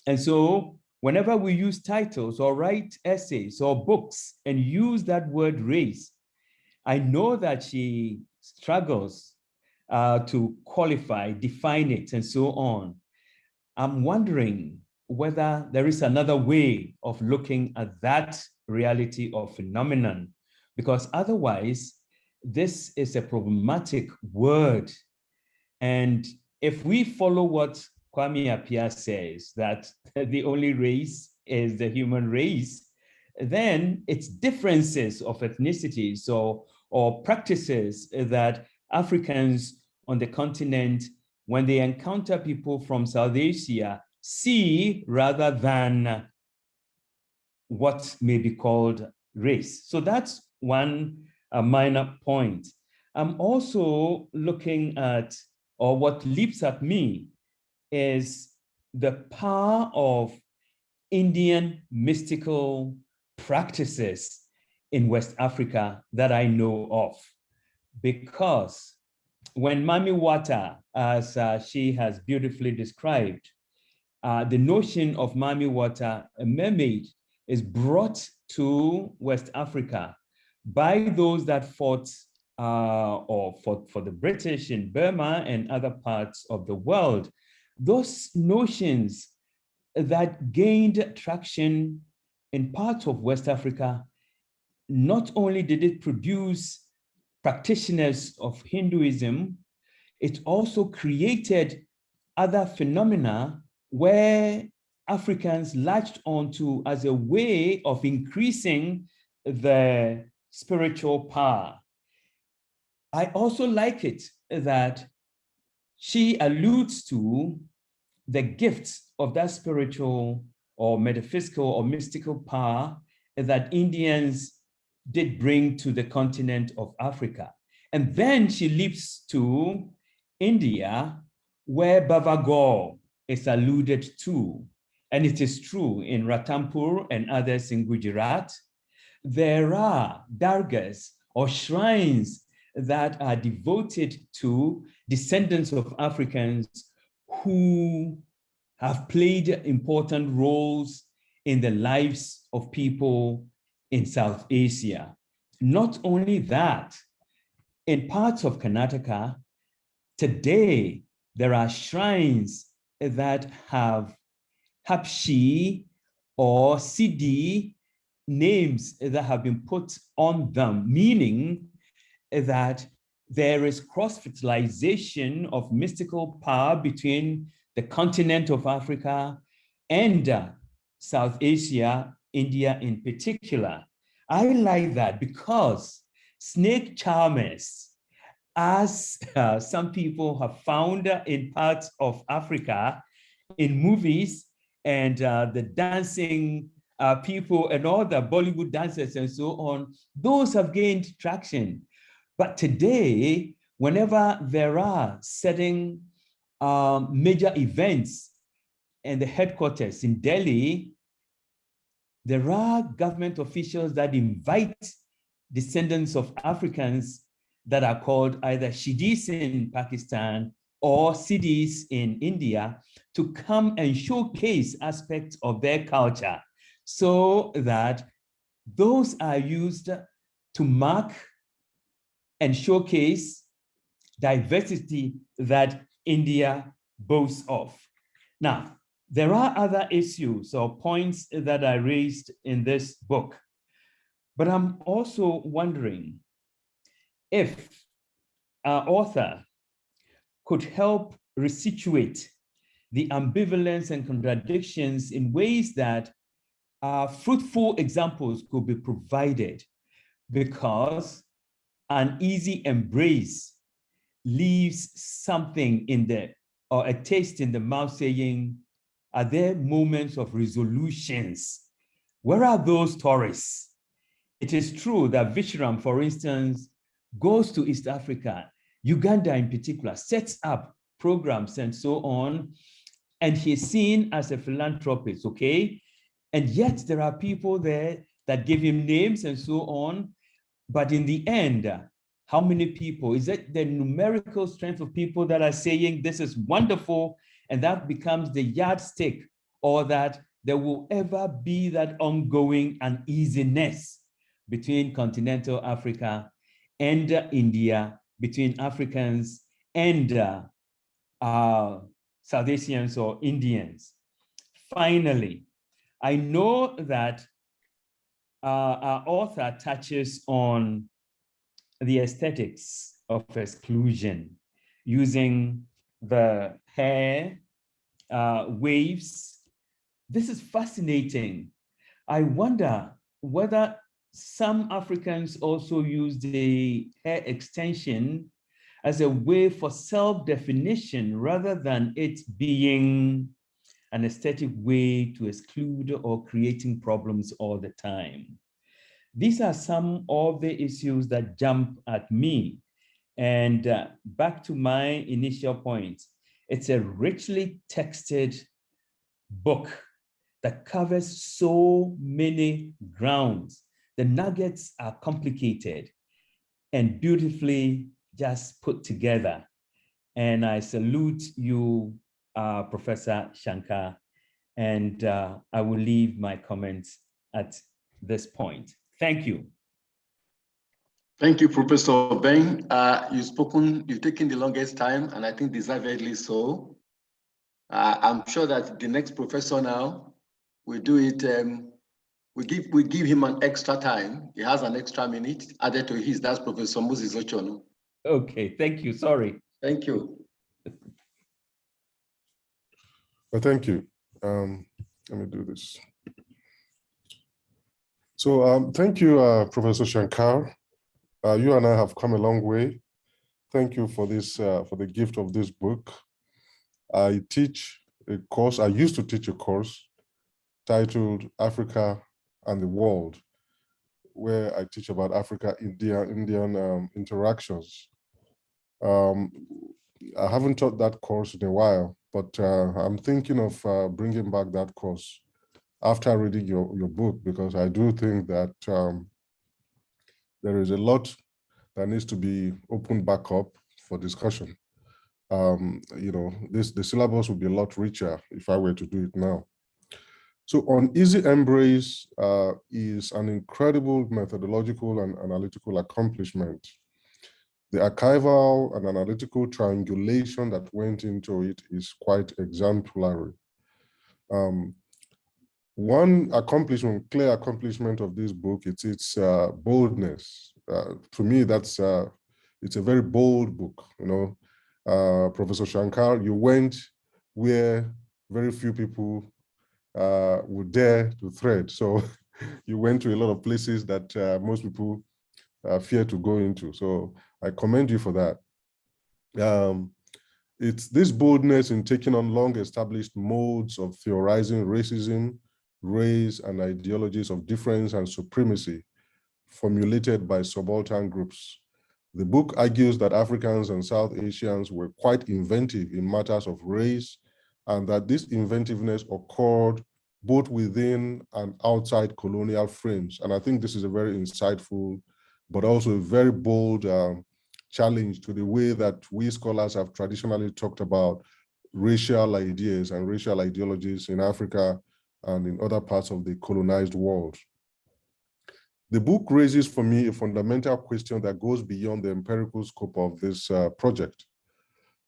S10: And so whenever we use titles or write essays or books and use that word race, I know that she struggles to qualify, define it, and so on. I'm wondering whether there is another way of looking at that reality or phenomenon, because otherwise, this is a problematic word. And if we follow what Kwame Appiah says, that the only race is the human race, then it's differences of ethnicities or practices that Africans on the continent, when they encounter people from South Asia, see rather than what may be called race. So that's one minor point. I'm also looking at, or what leaps at me, is the power of Indian mystical practices in West Africa that I know of. Because when Mami Wata, as she has beautifully described, the notion of Mami Wata, a mermaid, is brought to West Africa by those that fought for the British in Burma and other parts of the world. Those notions that gained traction in parts of West Africa, not only did it produce practitioners of Hinduism, it also created other phenomena where Africans latched onto as a way of increasing the spiritual power. I also like it that she alludes to the gifts of that spiritual or metaphysical or mystical power that Indians did bring to the continent of Africa. And then she leaps to India, where Bhavagor is alluded to. And it is true in Ranthambore and others in Gujarat, there are dargahs or shrines that are devoted to descendants of Africans who have played important roles in the lives of people in South Asia. Not only that, in parts of Karnataka, today there are shrines that have Habshi or Sidi names that have been put on them, meaning that there is cross-fertilization of mystical power between the continent of Africa and South Asia, India in particular. I like that because snake charmers, as some people have found in parts of Africa in movies, and the dancing people and all the Bollywood dancers and so on, those have gained traction. But today, whenever there are certain major events and the headquarters in Delhi, there are government officials that invite descendants of Africans that are called either Shidis in Pakistan or Sidis in India to come and showcase aspects of their culture so that those are used to mark and showcase diversity that India boasts of. Now, there are other issues or points that I raised in this book, but I'm also wondering if our author could help resituate the ambivalence and contradictions in ways that fruitful examples could be provided, because an easy embrace leaves something in the, or a taste in the mouth saying, are there moments of resolutions? Where are those tourists? It is true that Vishram, for instance, goes to East Africa, Uganda in particular, sets up programs and so on, and he's seen as a philanthropist, okay? And yet there are people there that give him names and so on, but in the end, how many people? Is it the numerical strength of people that are saying this is wonderful, and that becomes the yardstick, or that there will ever be that ongoing uneasiness between continental Africa and India, between Africans and South Asians or Indians? Finally, I know that our author touches on the aesthetics of exclusion, using the hair, waves. This is fascinating. I wonder whether some Africans also use the hair extension as a way for self-definition rather than it being an aesthetic way to exclude or creating problems all the time. These are some of the issues that jump at me. And back to my initial point, it's a richly texted book that covers so many grounds. The nuggets are complicated and beautifully just put together. And I salute you, Professor Shankar, and I will leave my comments at this point. Thank you.
S5: Thank you, Professor Ben. You've taken the longest time, and I think deservedly so. I'm sure that the next professor now will do it. We give him an extra time. He has an extra minute added to his. That's Professor Moses Ochono.
S10: Okay, thank you. Sorry.
S5: Thank you.
S7: Well, thank you. Let me do this. So thank you, Professor Shankar. You and I have come a long way. Thank you for this, for the gift of this book. I teach a course, I used to teach a course titled Africa and the World, where I teach about Africa-Indian interactions. I haven't taught that course in a while, but I'm thinking of bringing back that course after reading your book, because I do think that there is a lot that needs to be opened back up for discussion. You know, the syllabus would be a lot richer if I were to do it now. So Uneasy Embrace is an incredible methodological and analytical accomplishment. The archival and analytical triangulation that went into it is quite exemplary. One accomplishment, clear accomplishment of this book, it's its boldness. To me, that's it's a very bold book. You know, Professor Shankar, you went where very few people would dare to tread. So you went to a lot of places that most people fear to go into. So I commend you for that. It's this boldness in taking on long-established modes of theorizing racism, race, and ideologies of difference and supremacy formulated by subaltern groups. The book argues that Africans and South Asians were quite inventive in matters of race, and that this inventiveness occurred both within and outside colonial frames. And I think this is a very insightful, but also a very bold challenge to the way that we scholars have traditionally talked about racial ideas and racial ideologies in Africa and in other parts of the colonized world. The book raises for me a fundamental question that goes beyond the empirical scope of this project,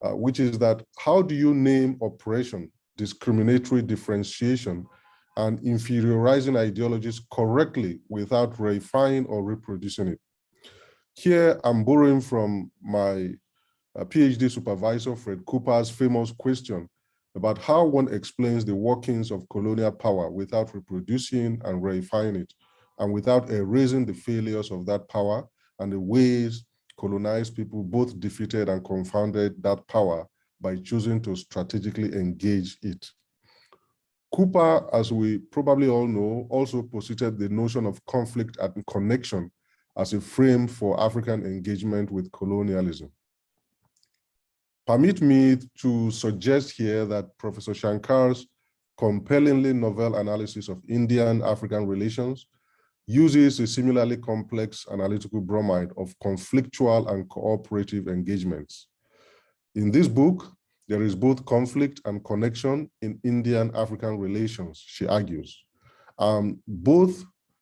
S7: which is that how do you name oppression, discriminatory differentiation, and inferiorizing ideologies correctly without reifying or reproducing it? Here, I'm borrowing from my PhD supervisor, Fred Cooper's famous question about how one explains the workings of colonial power without reproducing and reifying it, and without erasing the failures of that power and the ways colonized people both defeated and confounded that power by choosing to strategically engage it. Cooper, as we probably all know, also posited the notion of conflict and connection as a frame for African engagement with colonialism. Permit me to suggest here that Professor Shankar's compellingly novel analysis of Indian-African relations uses a similarly complex analytical bromide of conflictual and cooperative engagements. In this book, there is both conflict and connection in Indian-African relations, she argues.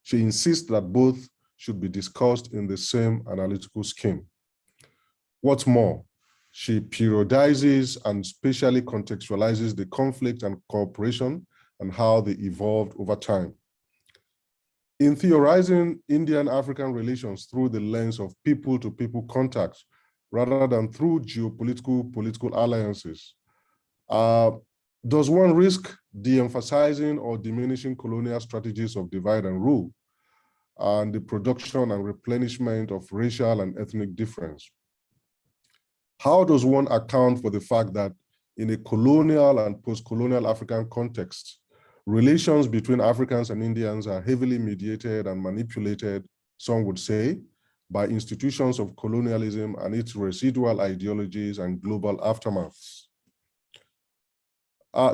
S7: She insists that both should be discussed in the same analytical scheme. What's more, she periodizes and spatially contextualizes the conflict and cooperation and how they evolved over time. In theorizing Indian-African relations through the lens of people-to-people contacts, rather than through political alliances, does one risk de-emphasizing or diminishing colonial strategies of divide and rule and the production and replenishment of racial and ethnic difference? How does one account for the fact that in a colonial and post-colonial African context, relations between Africans and Indians are heavily mediated and manipulated, some would say, by institutions of colonialism and its residual ideologies and global aftermaths?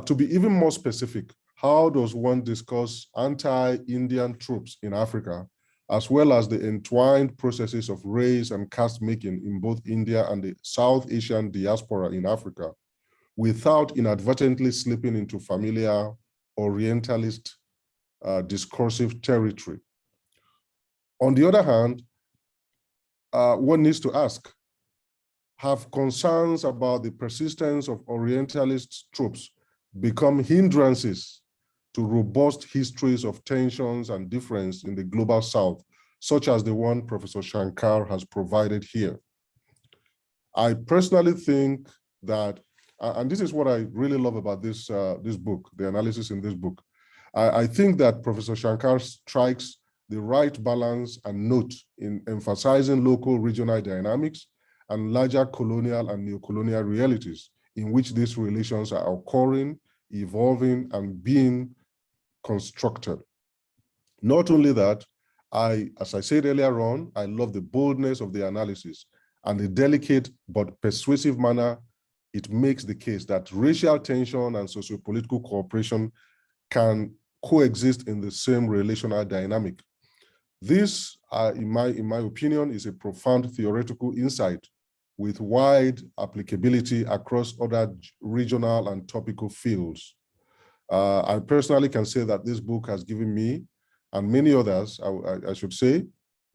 S7: To be even more specific, how does one discuss anti-Indian troops in Africa, as well as the entwined processes of race and caste making in both India and the South Asian diaspora in Africa, without inadvertently slipping into familiar Orientalist discursive territory? On the other hand, one needs to ask, have concerns about the persistence of Orientalist troops become hindrances to robust histories of tensions and difference in the global South, such as the one Professor Shankar has provided here? I personally think that, and this is what I really love about this book, the analysis in this book, I think that Professor Shankar strikes the right balance and note in emphasizing local regional dynamics and larger colonial and neo-colonial realities in which these relations are occurring, evolving, and being constructed. Not only that, as I said earlier on, I love the boldness of the analysis and the delicate but persuasive manner it makes the case that racial tension and socio-political cooperation can coexist in the same relational dynamic. This, in my opinion, is a profound theoretical insight with wide applicability across other regional and topical fields. I personally can say that this book has given me, and many others, I should say,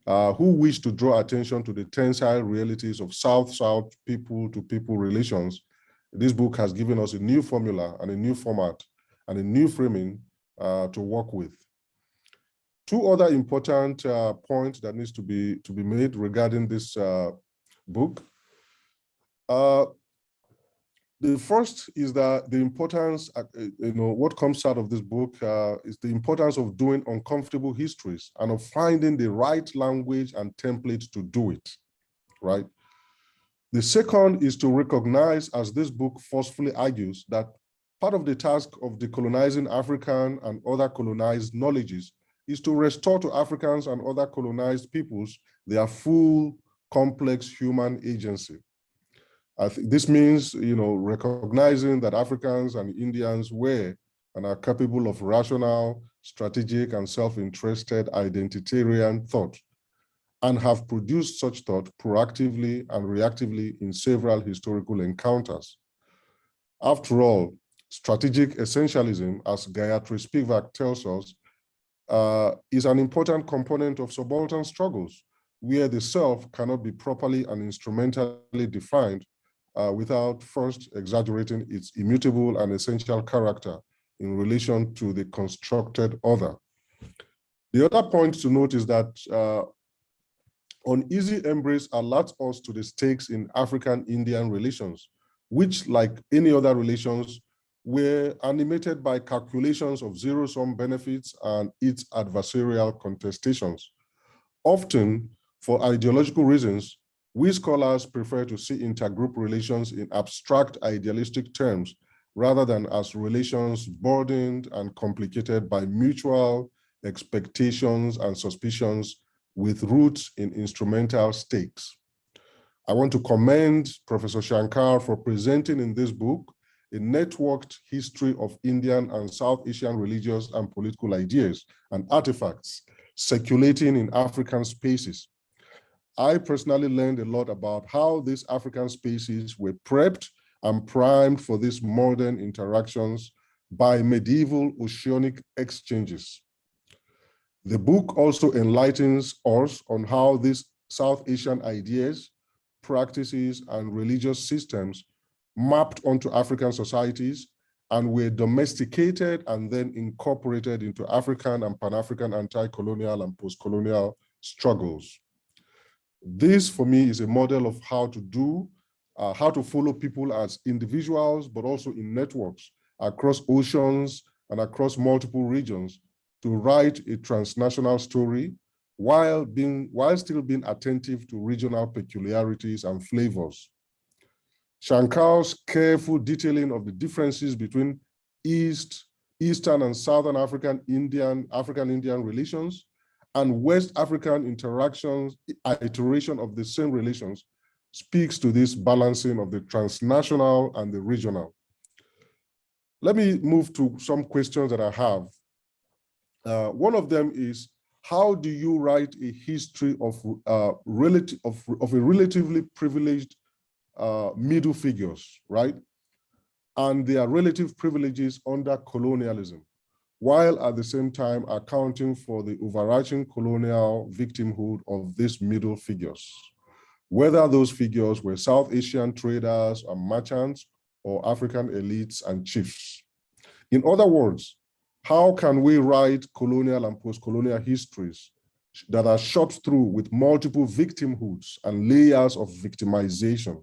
S7: who wish to draw attention to the tensile realities of South-South people-to-people relations. This book has given us a new formula and a new format and a new framing to work with. Two other important points that needs to be made regarding this book. The first is that the importance, what comes out of this book is the importance of doing uncomfortable histories and of finding the right language and template to do it, right? The second is to recognize, as this book forcefully argues, that part of the task of decolonizing African and other colonized knowledges is to restore to Africans and other colonized peoples their full, complex human agency. I think this means, recognizing that Africans and Indians were and are capable of rational, strategic, and self-interested identitarian thought, and have produced such thought proactively and reactively in several historical encounters. After all, strategic essentialism, as Gayatri Spivak tells us, is an important component of subaltern struggles, where the self cannot be properly and instrumentally defined without first exaggerating its immutable and essential character in relation to the constructed other. The other point to note is that Uneasy embrace alerts us to the stakes in African-Indian relations, which, like any other relations, were animated by calculations of zero-sum benefits and its adversarial contestations. Often, for ideological reasons, we scholars prefer to see intergroup relations in abstract idealistic terms rather than as relations burdened and complicated by mutual expectations and suspicions with roots in instrumental stakes. I want to commend Professor Shankar for presenting in this book a networked history of Indian and South Asian religious and political ideas and artifacts circulating in African spaces. I personally learned a lot about how these African spaces were prepped and primed for these modern interactions by medieval oceanic exchanges. The book also enlightens us on how these South Asian ideas, practices, and religious systems mapped onto African societies and were domesticated and then incorporated into African and Pan-African anti-colonial and post-colonial struggles. This, for me, is a model of how to follow people as individuals, but also in networks across oceans and across multiple regions to write a transnational story while still being attentive to regional peculiarities and flavors. Shankar's careful detailing of the differences between Eastern and Southern African-Indian relations and West African iteration of the same relations speaks to this balancing of the transnational and the regional. Let me move to some questions that I have. One of them is, how do you write a history of a relatively privileged middle figures, right? And their relative privileges under colonialism, while at the same time accounting for the overarching colonial victimhood of these middle figures, whether those figures were South Asian traders and merchants or African elites and chiefs. In other words, how can we write colonial and post-colonial histories that are shot through with multiple victimhoods and layers of victimization?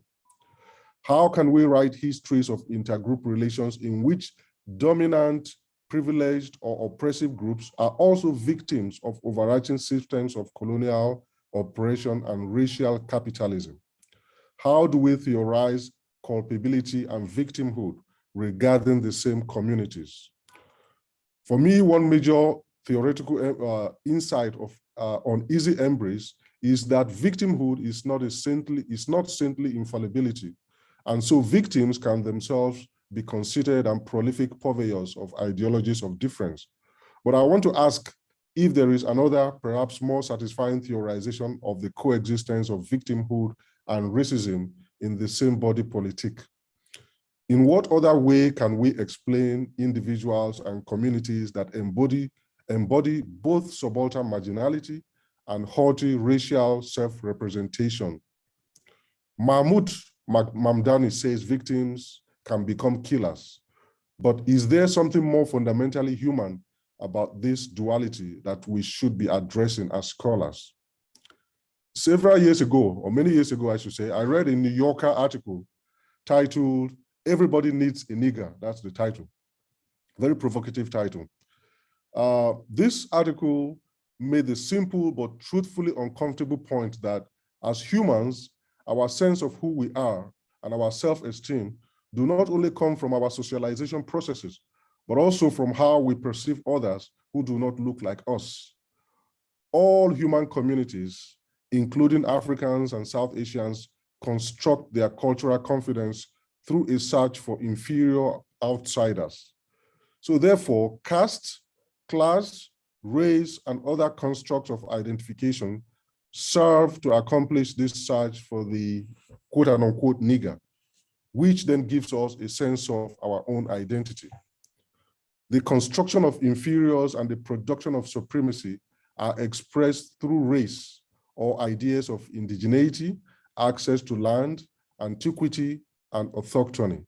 S7: How can we write histories of intergroup relations in which dominant, privileged, or oppressive groups are also victims of overarching systems of colonial oppression and racial capitalism? How do we theorize culpability and victimhood regarding the same communities? For me, one major theoretical insight of Uneasy embrace is that victimhood is not simply infallibility, and so victims can themselves be considered and prolific purveyors of ideologies of difference. But I want to ask if there is another, perhaps more satisfying theorization of the coexistence of victimhood and racism in the same body politic. In what other way can we explain individuals and communities that embody both subaltern marginality and haughty racial self-representation? Mahmoud Mamdani says victims can become killers. But is there something more fundamentally human about this duality that we should be addressing as scholars? Several years ago, or many years ago, I should say, I read a New Yorker article titled, "Everybody Needs a Nigger." That's the title. Very provocative title. This article made the simple but truthfully uncomfortable point that as humans, our sense of who we are and our self-esteem do not only come from our socialization processes, but also from how we perceive others who do not look like us. All human communities, including Africans and South Asians, construct their cultural confidence through a search for inferior outsiders. So therefore, caste, class, race, and other constructs of identification serve to accomplish this search for the quote unquote nigger, which then gives us a sense of our own identity. The construction of inferiors and the production of supremacy are expressed through race or ideas of indigeneity, access to land, antiquity, and autochthony.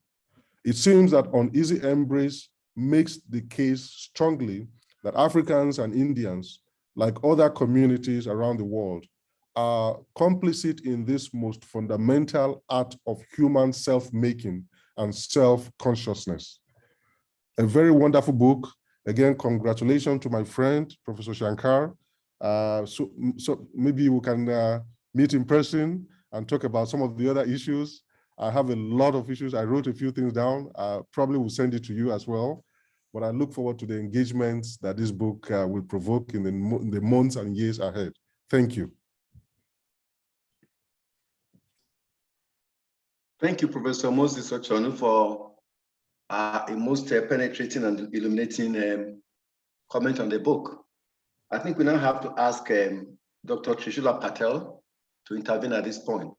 S7: It seems that Uneasy Embrace makes the case strongly that Africans and Indians, like other communities around the world, are complicit in this most fundamental art of human self-making and self-consciousness. A very wonderful book. Again, congratulations to my friend, Professor Shankar. So maybe we can meet in person and talk about some of the other issues. I have a lot of issues. I wrote a few things down. Probably will send it to you as well. But I look forward to the engagements that this book will provoke in the months and years ahead. Thank you.
S5: Thank you, Professor Moses Ochonu, for a most penetrating and illuminating comment on the book. I think we now have to ask Dr. Trishula Patel to intervene at this point.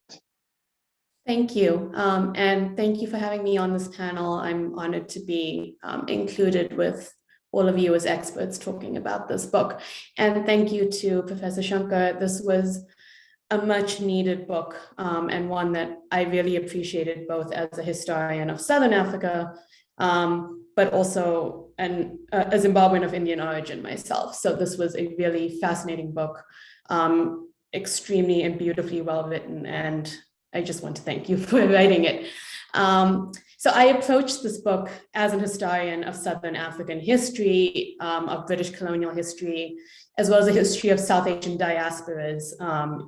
S6: Thank you. And thank you for having me on this panel. I'm honored to be included with all of you as experts talking about this book. And thank you to Professor Shankar. This was a much needed book and one that I really appreciated both as a historian of Southern Africa, but also a Zimbabwean of Indian origin myself. So this was a really fascinating book, extremely and beautifully well written, and I just want to thank you for writing it. So I approached this book as an historian of Southern African history, of British colonial history, as well as a history of South Asian diasporas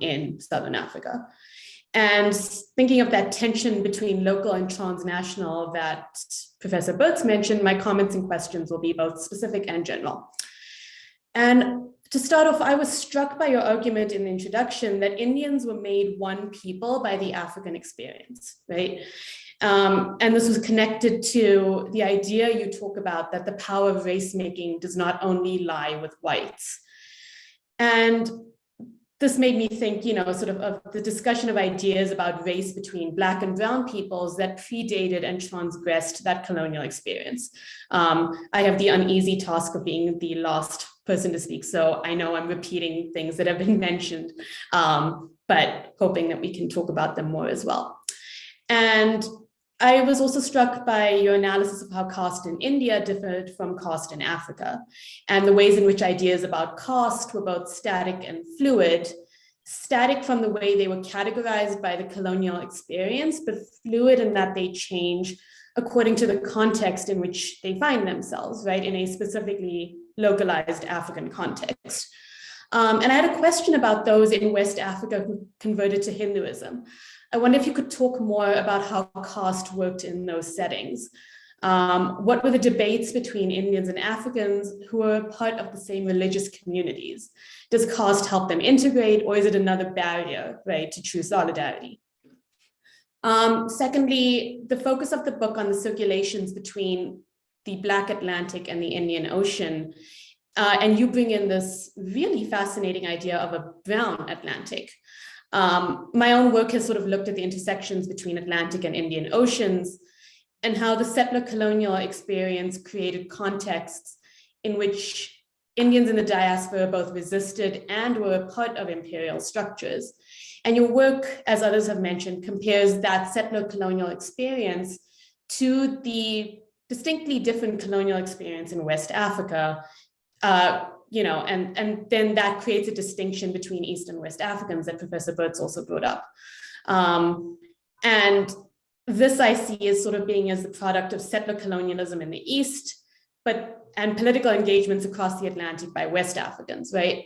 S6: in Southern Africa. And thinking of that tension between local and transnational that Professor Burtz mentioned, my comments and questions will be both specific and general. And to start off, I was struck by your argument in the introduction that Indians were made one people by the African experience, right? And this was connected to the idea you talk about that the power of race making does not only lie with whites. And this made me think, sort of the discussion of ideas about race between Black and brown peoples that predated and transgressed that colonial experience. I have the uneasy task of being the last person to speak, so I know I'm repeating things that have been mentioned, but hoping that we can talk about them more as well. And I was also struck by your analysis of how caste in India differed from caste in Africa, and the ways in which ideas about caste were both static and fluid. Static from the way they were categorized by the colonial experience, but fluid in that they change according to the context in which they find themselves, right, in a specifically localized African context. And I had a question about those in West Africa who converted to Hinduism. I wonder if you could talk more about how caste worked in those settings. What were the debates between Indians and Africans who were part of the same religious communities? Does caste help them integrate, or is it another barrier, right, to true solidarity? Secondly, the focus of the book on the circulations between the Black Atlantic and the Indian Ocean, and you bring in this really fascinating idea of a brown Atlantic. My own work has sort of looked at the intersections between Atlantic and Indian Oceans and how the settler colonial experience created contexts in which Indians in the diaspora both resisted and were a part of imperial structures. And your work, as others have mentioned, compares that settler colonial experience to the distinctly different colonial experience in West Africa, and then that creates a distinction between East and West Africans that Professor Burt's also brought up. And this I see as sort of being as the product of settler colonialism in the East, and political engagements across the Atlantic by West Africans, right?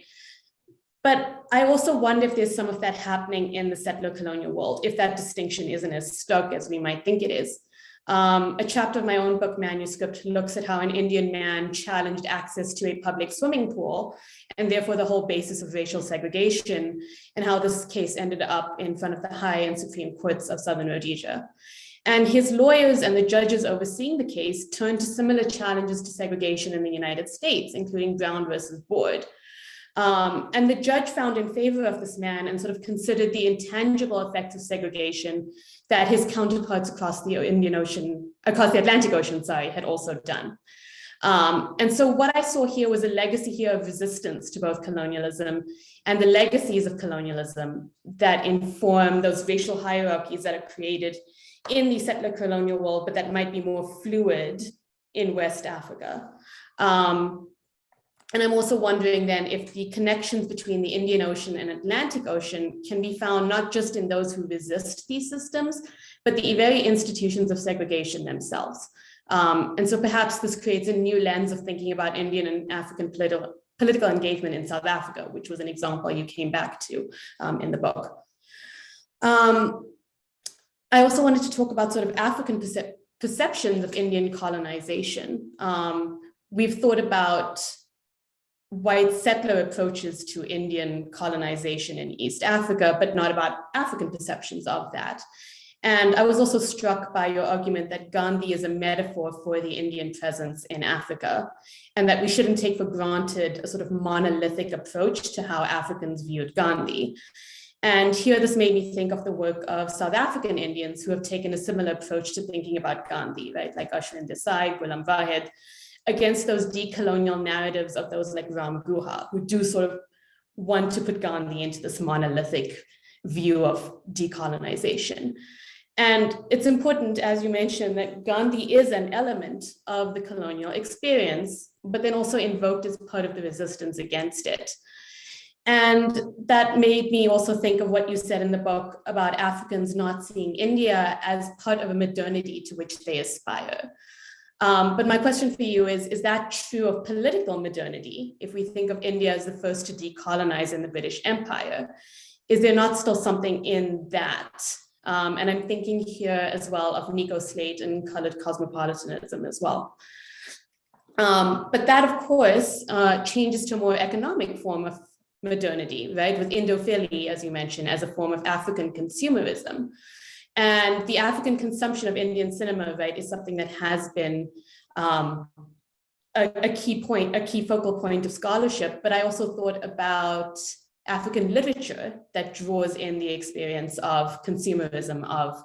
S6: But I also wonder if there's some of that happening in the settler colonial world, if that distinction isn't as stark as we might think it is. A chapter of my own book manuscript looks at how an Indian man challenged access to a public swimming pool, and therefore the whole basis of racial segregation, and how this case ended up in front of the High and Supreme Courts of Southern Rhodesia. And his lawyers and the judges overseeing the case turned to similar challenges to segregation in the United States, including Brown versus Board. And the judge found in favor of this man and sort of considered the intangible effects of segregation that his counterparts across the Atlantic Ocean, had also done. And so what I saw here was a legacy here of resistance to both colonialism and the legacies of colonialism that inform those racial hierarchies that are created in the settler colonial world, but that might be more fluid in West Africa. And I'm also wondering then if the connections between the Indian Ocean and Atlantic Ocean can be found not just in those who resist these systems, but the very institutions of segregation themselves. And so perhaps this creates a new lens of thinking about Indian and African political engagement in South Africa, which was an example you came back to in the book. I also wanted to talk about sort of African perceptions of Indian colonization. We've thought about white settler approaches to Indian colonization in East Africa, but not about African perceptions of that. And I was also struck by your argument that Gandhi is a metaphor for the Indian presence in Africa, and that we shouldn't take for granted a sort of monolithic approach to how Africans viewed Gandhi. And here this made me think of the work of South African Indians who have taken a similar approach to thinking about Gandhi, right? Like Ashwin Desai, Ghulam Wahed, against those decolonial narratives of those like Ram Guha, who do sort of want to put Gandhi into this monolithic view of decolonization. And it's important, as you mentioned, that Gandhi is an element of the colonial experience, but then also invoked as part of the resistance against it. And that made me also think of what you said in the book about Africans not seeing India as part of a modernity to which they aspire. But my question for you is that true of political modernity? If we think of India as the first to decolonize in the British Empire, is there not still something in that? And I'm thinking here as well of Nico Slate and colored cosmopolitanism as well. But that, of course, changes to a more economic form of modernity, right? With Indo-Philly, as you mentioned, as a form of African consumerism. And the African consumption of Indian cinema, right, is something that has been a key focal point of scholarship. But I also thought about African literature that draws in the experience of consumerism of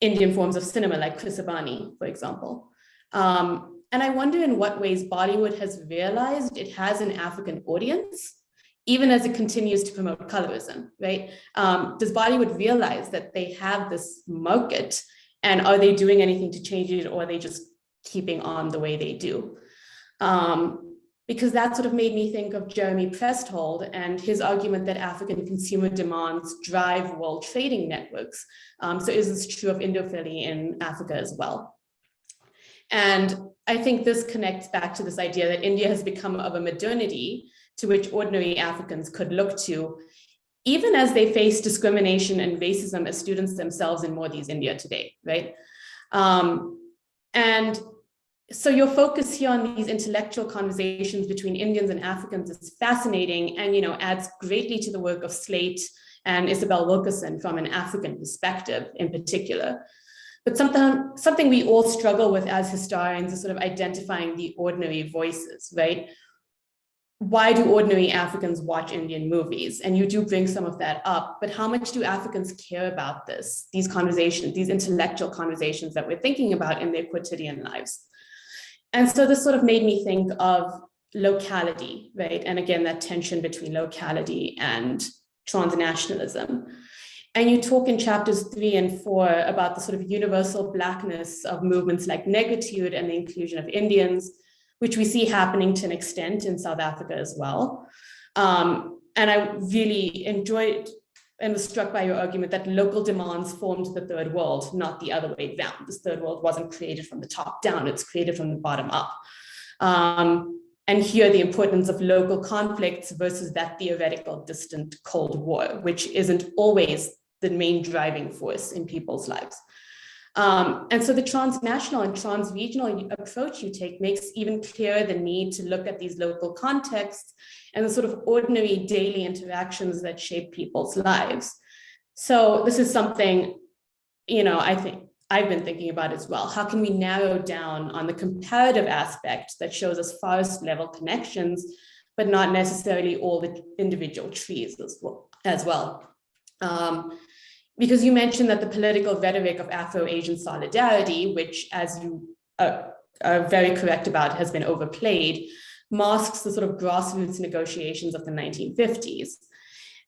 S6: Indian forms of cinema, like Chris Abani, for example. And I wonder in what ways Bollywood has realized it has an African audience, even as it continues to promote colorism, right? Does Bollywood realize that they have this market, and are they doing anything to change it, or are they just keeping on the way they do? Because that sort of made me think of Jeremy Presthold and his argument that African consumer demands drive world trading networks. So is this true of Indo-Philly in Africa as well? And I think this connects back to this idea that India has become of a modernity to which ordinary Africans could look to, even as they face discrimination and racism as students themselves in Modi's India today, right? And so your focus here on these intellectual conversations between Indians and Africans is fascinating, and adds greatly to the work of Slate and Isabel Wilkerson from an African perspective in particular. But something we all struggle with as historians is sort of identifying the ordinary voices, right? Why do ordinary Africans watch Indian movies? And you do bring some of that up, but how much do Africans care about these conversations, these intellectual conversations that we're thinking about in their quotidian lives? And so this sort of made me think of locality, right? And again, that tension between locality and transnationalism. And you talk in chapters 3 and 4 about the sort of universal Blackness of movements like negritude and the inclusion of Indians, which we see happening to an extent in South Africa as well. And I really enjoyed and was struck by your argument that local demands formed the third world, not the other way down. This third world wasn't created from the top down, it's created from the bottom up. And here the importance of local conflicts versus that theoretical distant Cold War, which isn't always the main driving force in people's lives. And so the transnational and transregional approach you take makes even clearer the need to look at these local contexts and the sort of ordinary daily interactions that shape people's lives. So this is something, I think I've been thinking about as well. How can we narrow down on the comparative aspect that shows us forest level connections, but not necessarily all the individual trees as well. Because you mentioned that the political rhetoric of Afro-Asian solidarity, which, as you are very correct about, has been overplayed, masks the sort of grassroots negotiations of the 1950s.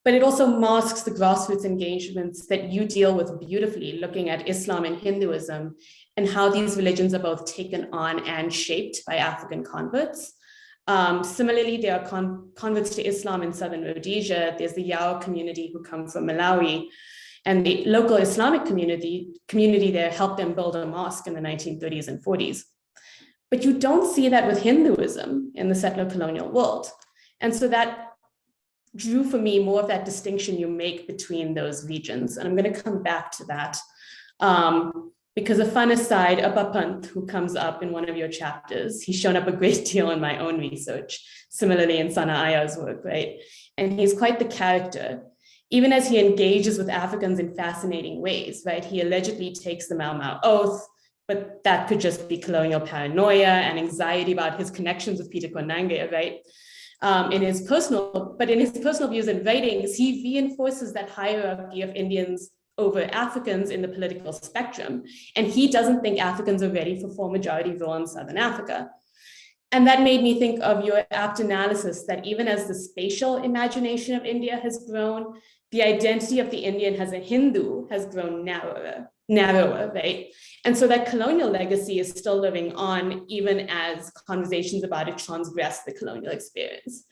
S6: But it also masks the grassroots engagements that you deal with beautifully, looking at Islam and Hinduism and how these religions are both taken on and shaped by African converts. Similarly, there are converts to Islam in Southern Rhodesia. There's the Yao community who come from Malawi, and the local Islamic community there helped them build a mosque in the 1930s and 40s. But you don't see that with Hinduism in the settler colonial world. And so that drew for me more of that distinction you make between those regions. And I'm going to come back to that. Because a fun aside, Apapant, who comes up in one of your chapters, he's shown up a great deal in my own research, similarly in Sana Aya's work, right? And he's quite the character. Even as he engages with Africans in fascinating ways, right? He allegedly takes the Mau Mau oath, but that could just be colonial paranoia and anxiety about his connections with Peter Konange, right? In his personal views and writings, he reinforces that hierarchy of Indians over Africans in the political spectrum. And he doesn't think Africans are ready for full majority rule in Southern Africa. And that made me think of your apt analysis that even as the spatial imagination of India has grown, the identity of the Indian as a Hindu has grown narrower, right? And so that colonial legacy is still living on even as conversations about it transgress the colonial experience.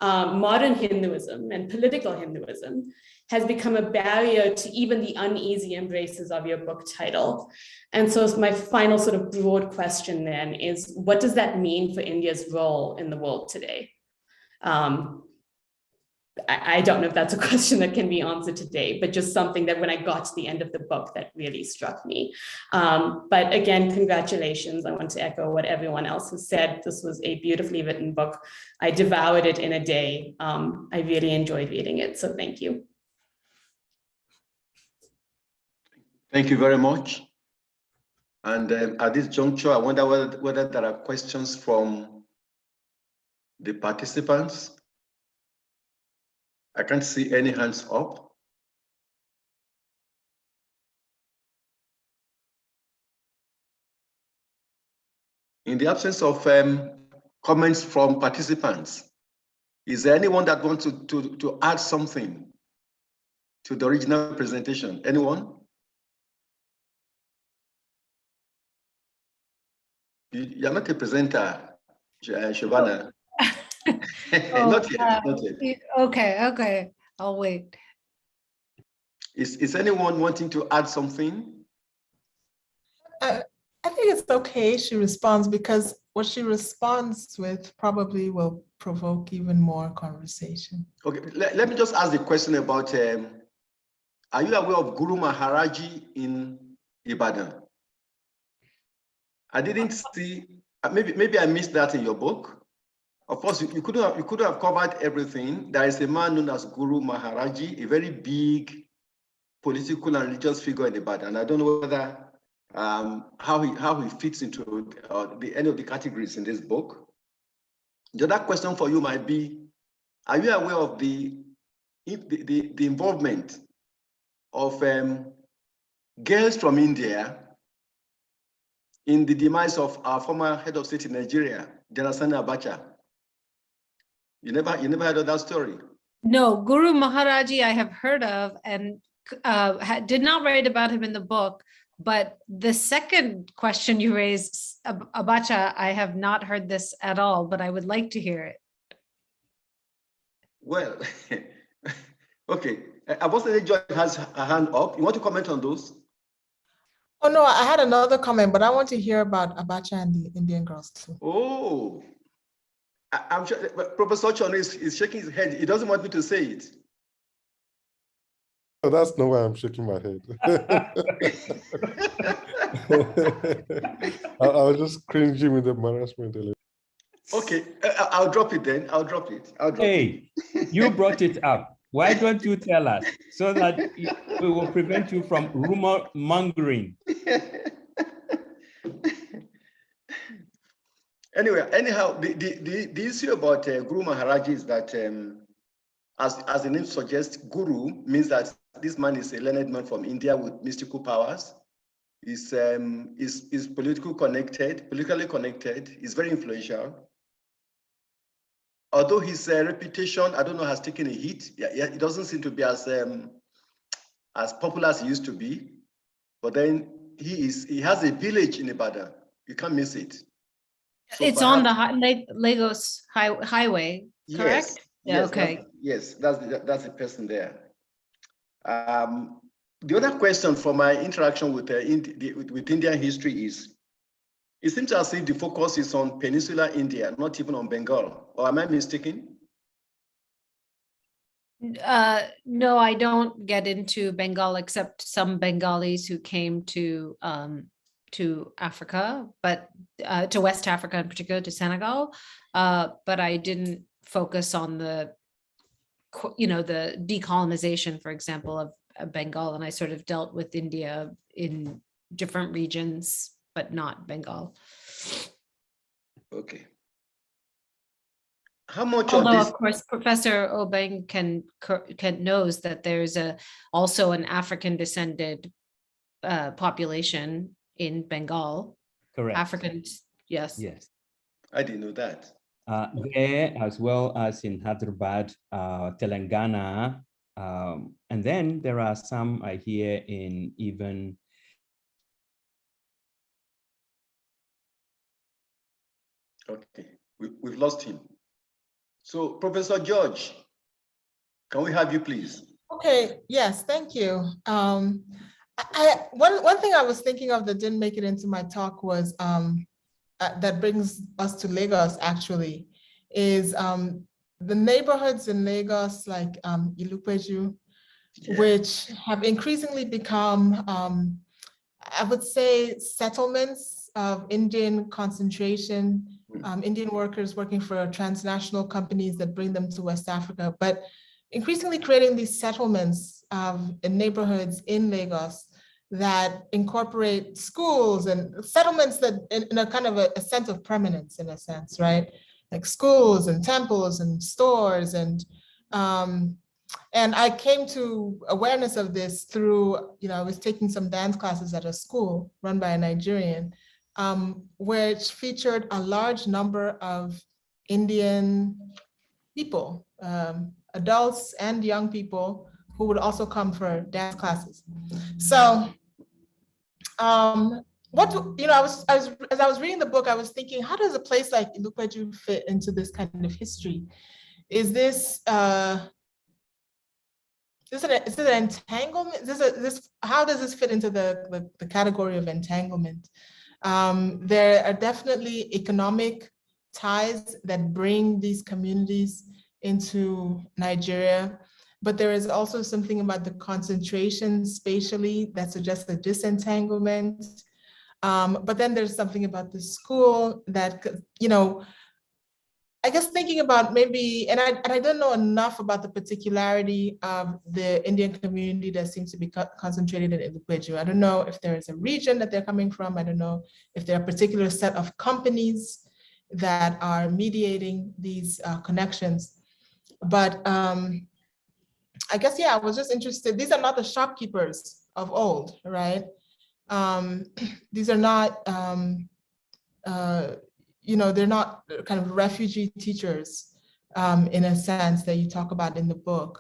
S6: Modern Hinduism and political Hinduism has become a barrier to even the uneasy embraces of your book title. And so my final sort of broad question then is, what does that mean for India's role in the world today? I don't know if that's a question that can be answered today, but just something that when I got to the end of the book that really struck me. But again, congratulations. I want to echo what everyone else has said. This was a beautifully written book. I devoured it in a day. I really enjoyed reading it, so thank you.
S5: Thank you very much. And at this juncture, I wonder whether there are questions from the participants. I can't see any hands up. In the absence of comments from participants, is there anyone that wants to add something to the original presentation? Anyone? You're not a presenter, Shobana. Not yet.
S4: Okay, I'll wait.
S5: Is anyone wanting to add something?
S8: I think it's okay she responds, because what she responds with probably will provoke even more conversation.
S5: Okay, let me just ask the question about, are you aware of Guru Maharaji in Ibadan? I didn't see, maybe I missed that in your book. Of course, you could have covered everything. There is a man known as Guru Maharaji, a very big political and religious figure in Ibadan. I don't know whether how he fits into any of the categories in this book. The other question for you might be, are you aware of the involvement of girls from India in the demise of our former head of state in Nigeria, General Sani Abacha? You never heard of that story?
S4: No, Guru Maharaji I have heard of, and did not write about him in the book, but the second question you raised, Abacha, I have not heard this at all, but I would like to hear it.
S5: Well, okay. Abosede George has a hand up. You want to comment on those?
S8: Oh no, I had another comment, but I want to hear about Abacha and the Indian girls too.
S5: Oh, I'm sure Professor Chon is shaking his head. He doesn't want me to say it.
S7: Oh, that's not why I'm shaking my head. I was just cringing with embarrassment.
S5: Okay, I'll drop it then. I'll drop it.
S10: Hey, you brought it up. Why don't you tell us so that we will prevent you from rumor mongering?
S5: Anyhow, the issue about Guru Maharaj is that, as the name suggests, Guru means that this man is a learned man from India with mystical powers. Is politically connected. He's very influential. Although his reputation, I don't know, has taken a hit. Yeah, it doesn't seem to be as popular as he used to be. But then he has a village in Ibadan. You can't miss it. So
S4: it's on the Lagos highway, correct?
S5: Yes,
S4: okay.
S5: That's the person there. The other question from my interaction with Indian history is, it seems as if the focus is on peninsular India, not even on Bengal. Or am I mistaken?
S4: No, I don't get into Bengal except some Bengalis who came to Africa, but to West Africa in particular, to Senegal. But I didn't focus on the decolonization, for example, of Bengal, and I sort of dealt with India in different regions, but not Bengal.
S5: Okay. How much
S4: Although,
S5: of this?
S4: Of course, Professor Obeng can knows that there's also an African descended population in Bengal.
S10: Correct.
S4: Africans, yes.
S10: Yes.
S5: I didn't know that.
S10: There, as well as in Hyderabad, Telangana, and then there are some I hear in even.
S5: Okay, we've lost him. So, Professor George, can we have you, please?
S8: Okay, yes, thank you. One thing I was thinking of that didn't make it into my talk was that brings us to Lagos, actually, is the neighborhoods in Lagos like Ilupeju, which have increasingly become, I would say, settlements of Indian concentration, Indian workers working for transnational companies that bring them to West Africa, but increasingly creating these settlements in neighborhoods in Lagos that incorporate schools and settlements that in a kind of a sense of permanence, in a sense, right? Like schools and temples and stores and I came to awareness of this through, I was taking some dance classes at a school run by a Nigerian, which featured a large number of Indian people, adults and young people who would also come for dance classes. So, as I was reading the book, I was thinking, how does a place like Ilupeju fit into this kind of history? Is this is it an entanglement? How does this fit into the category of entanglement? There are definitely economic ties that bring these communities into Nigeria, but there is also something about the concentration spatially that suggests a disentanglement. But then there's something about the school that, I guess thinking about maybe, and I don't know enough about the particularity of the Indian community that seems to be concentrated in Ilupeju. I don't know if there is a region that they're coming from. I don't know if there are a particular set of companies that are mediating these connections. But I guess, yeah, I was just interested. These are not the shopkeepers of old, right? These are not, they're not kind of refugee teachers in a sense that you talk about in the book.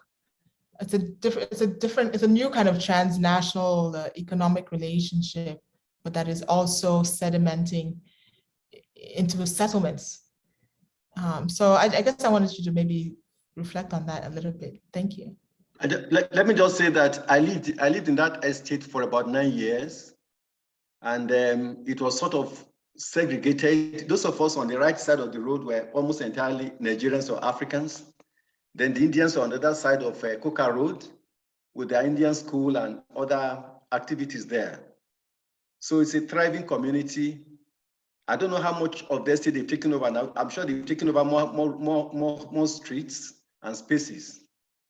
S8: it's a new kind of transnational economic relationship, but that is also sedimenting into settlements. So I guess I wanted you to maybe reflect on that a little bit. Thank you.
S5: Let me just say that I lived in that estate for about 9 years, and it was sort of segregated. Those of us on the right side of the road were almost entirely Nigerians or Africans. Then the Indians were on the other side of Coca Road with the Indian school and other activities there. So it's a thriving community. I don't know how much of the estate they've taken over now. I'm sure they've taken over more streets and spaces.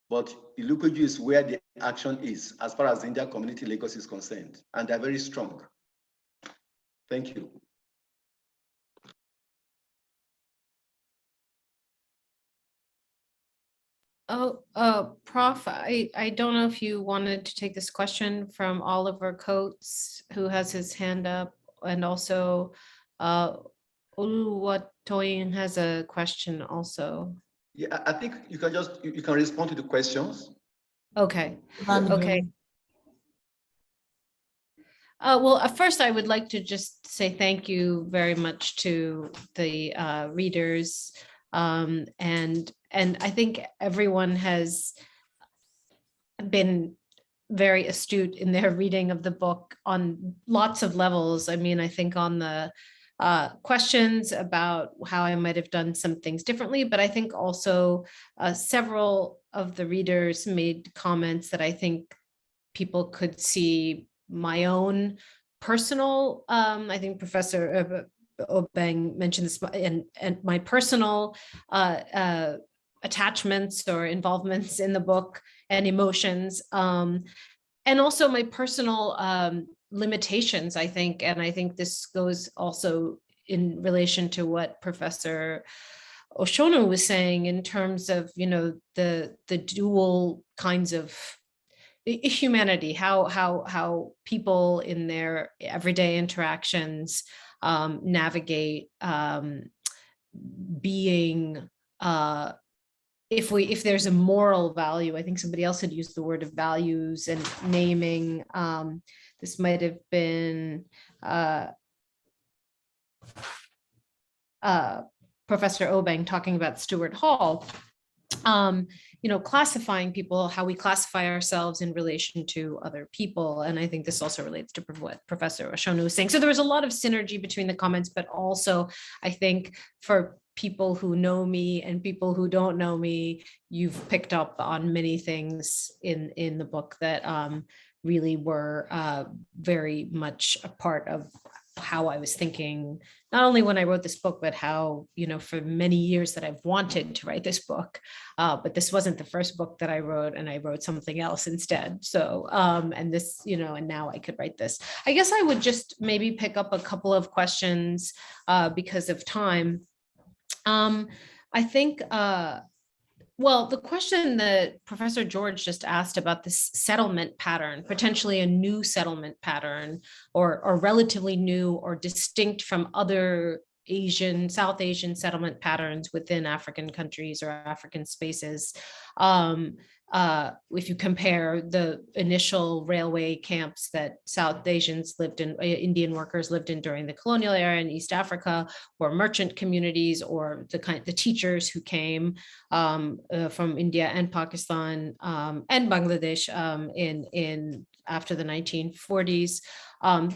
S5: But Ilupeju is where the action is as far as the Indian community Lagos is concerned. And they're very strong. Thank you.
S4: Oh, Prof, I don't know if you wanted to take this question from Oliver Coates, who has his hand up, and also Oluwatoyin has a question also.
S5: Yeah, I think you can you can respond to the questions.
S4: Okay, okay. Well, first I would like to just say thank you very much to the readers. And I think everyone has been very astute in their reading of the book on lots of levels. I mean, I think on the questions about how I might have done some things differently, but I think also several of the readers made comments that I think people could see my own personal, I think Professor Obeng mentioned this, and my personal attachments or involvements in the book and emotions, and also my personal limitations, I think. And I think this goes also in relation to what Professor Oshonu was saying in terms of, you know, the dual kinds of humanity, how people in their everyday interactions navigate being, if there's a moral value. I think somebody else had used the word of values and naming. This might have been Professor Obeng talking about Stuart Hall. You know, classifying people, how we classify ourselves in relation to other people. And I think this also relates to what Professor Oshonu was saying. So there was a lot of synergy between the comments, but also I think for people who know me and people who don't know me, you've picked up on many things in the book that really were very much a part of how I was thinking, not only when I wrote this book, but how, you know, for many years that I've wanted to write this book, but this wasn't the first book that I wrote, and I wrote something else instead. So, and this, you know, and now I could write this. I guess I would just maybe pick up a couple of questions because of time. I think, well, the question that Professor George just asked about this settlement pattern, potentially a new settlement pattern, or relatively new or distinct from other South Asian settlement patterns within African countries or African spaces. If you compare the initial railway camps that South Asians lived in, Indian workers lived in during the colonial era in East Africa, or merchant communities, or the teachers who came from India and Pakistan and Bangladesh in after the 1940s.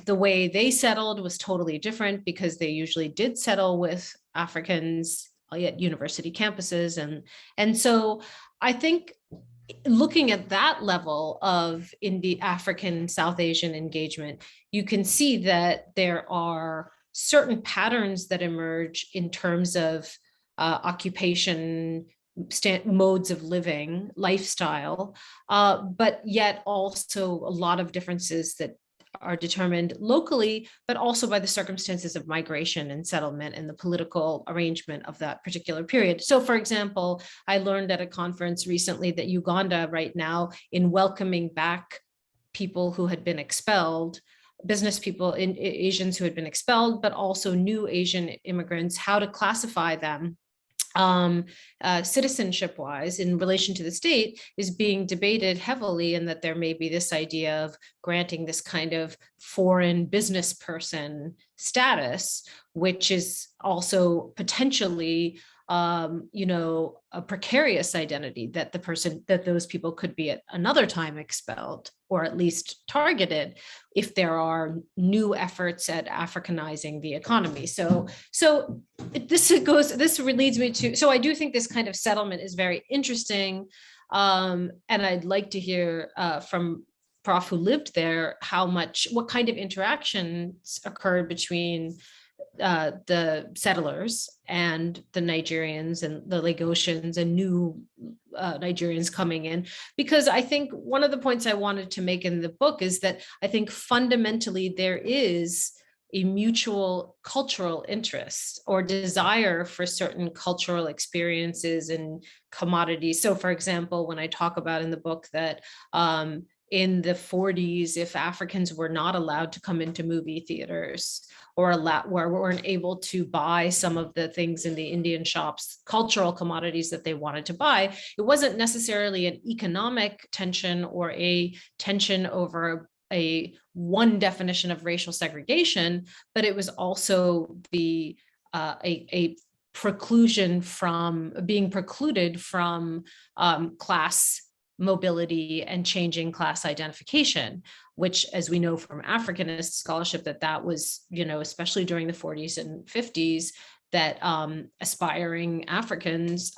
S4: The way they settled was totally different, because they usually did settle with Africans at university campuses. And so I think looking at that level of African South Asian engagement, you can see that there are certain patterns that emerge in terms of occupation, modes of living, lifestyle, but yet also a lot of differences that are determined locally, but also by the circumstances of migration and settlement and the political arrangement of that particular period. So, for example, I learned at a conference recently that Uganda right now, in welcoming back people who had been expelled, business people, Asians who had been expelled, but also new Asian immigrants, how to classify them citizenship-wise in relation to the state is being debated heavily, and that there may be this idea of granting this kind of foreign business person status, which is also potentially a precarious identity, that those people could be at another time expelled or at least targeted if there are new efforts at Africanizing the economy. So this leads me to, so I do think this kind of settlement is very interesting. And I'd like to hear from Prof who lived there, what kind of interactions occurred between the settlers and the Nigerians and the Lagosians and new Nigerians coming in. Because I think one of the points I wanted to make in the book is that I think fundamentally there is a mutual cultural interest or desire for certain cultural experiences and commodities. So for example, when I talk about in the book that in the 40s, if Africans were not allowed to come into movie theaters or weren't able to buy some of the things in the Indian shops, cultural commodities that they wanted to buy, it wasn't necessarily an economic tension or a tension over a one definition of racial segregation, but it was also a preclusion from being precluded from class mobility and changing class identification, which, as we know from Africanist scholarship, that was, especially during the 40s and 50s, that aspiring Africans,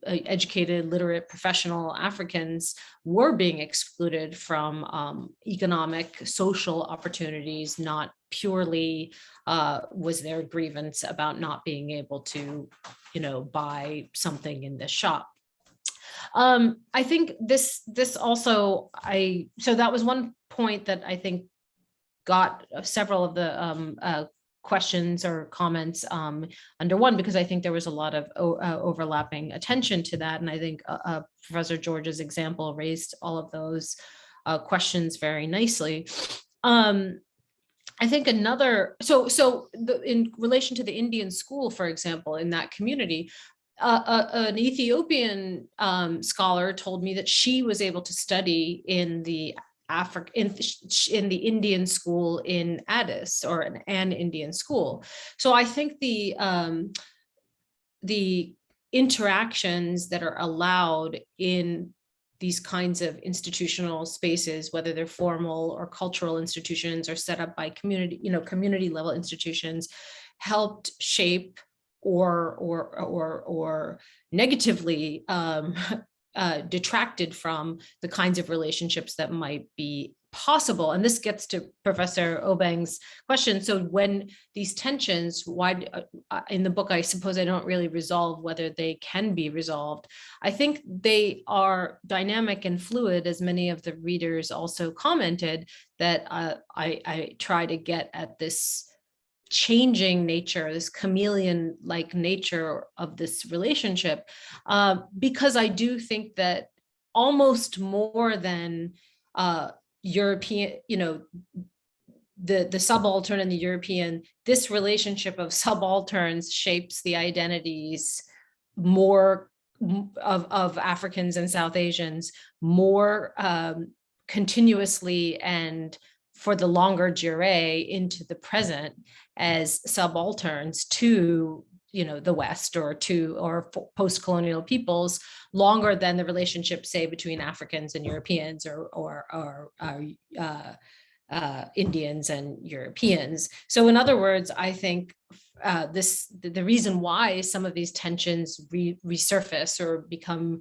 S4: educated, literate, professional Africans were being excluded from economic, social opportunities, not purely was their grievance about not being able to, buy something in the shop. I think this also, so that was one point that I think got several of the questions or comments under one, because I think there was a lot of overlapping attention to that. And I think Professor George's example raised all of those questions very nicely. I think another, in relation to the Indian school, for example, in that community, an Ethiopian scholar told me that she was able to study in the in the Indian school in Addis, or an Indian school. So I think the interactions that are allowed in these kinds of institutional spaces, whether they're formal or cultural institutions or set up by community, community level institutions, helped shape or negatively detracted from the kinds of relationships that might be possible. And this gets to Professor Obeng's question. So when these tensions, why in the book, I suppose I don't really resolve whether they can be resolved. I think they are dynamic and fluid, as many of the readers also commented, that I try to get at this changing nature, this chameleon-like nature of this relationship, because I do think that almost more than European, the subaltern and the European, this relationship of subalterns shapes the identities more of Africans and South Asians more continuously and for the longer durée into the present as subalterns to the West or post-colonial peoples, longer than the relationship, say, between Africans and Europeans or Indians and Europeans. So in other words, I think the reason why some of these tensions resurface or become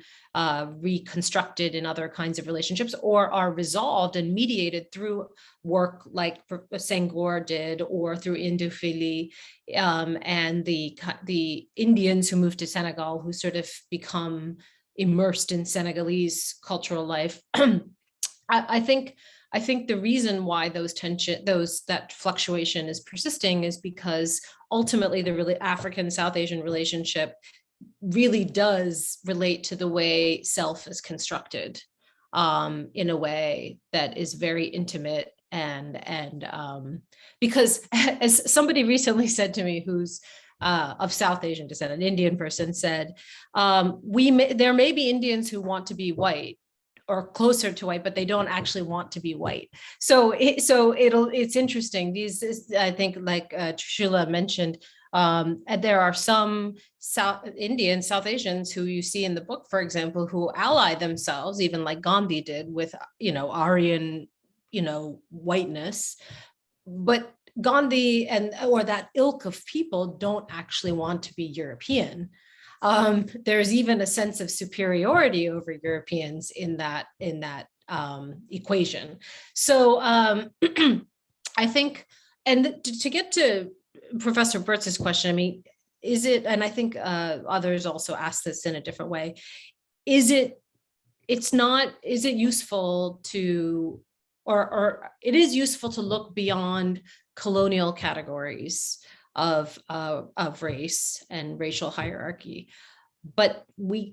S4: reconstructed in other kinds of relationships, or are resolved and mediated through work like Senghor did, or through Indofili, and the Indians who moved to Senegal, who sort of become immersed in Senegalese cultural life. I think the reason why that fluctuation is persisting is because ultimately the African South Asian relationship really does relate to the way self is constructed in a way that is very intimate, and because as somebody recently said to me, who's of South Asian descent, an Indian person said, there may be Indians who want to be white or closer to white, but they don't actually want to be white. So it's interesting. I think, like Trishula mentioned, and there are some South Asians who you see in the book, for example, who ally themselves, even like Gandhi did, with, Aryan, whiteness. But Gandhi or that ilk of people don't actually want to be European. There's even a sense of superiority over Europeans in that equation. So I think, and to get to Professor Burtz's question, I mean, is it, and I think others also asked this in a different way, is it useful to, or it is useful to look beyond colonial categories of race and racial hierarchy, but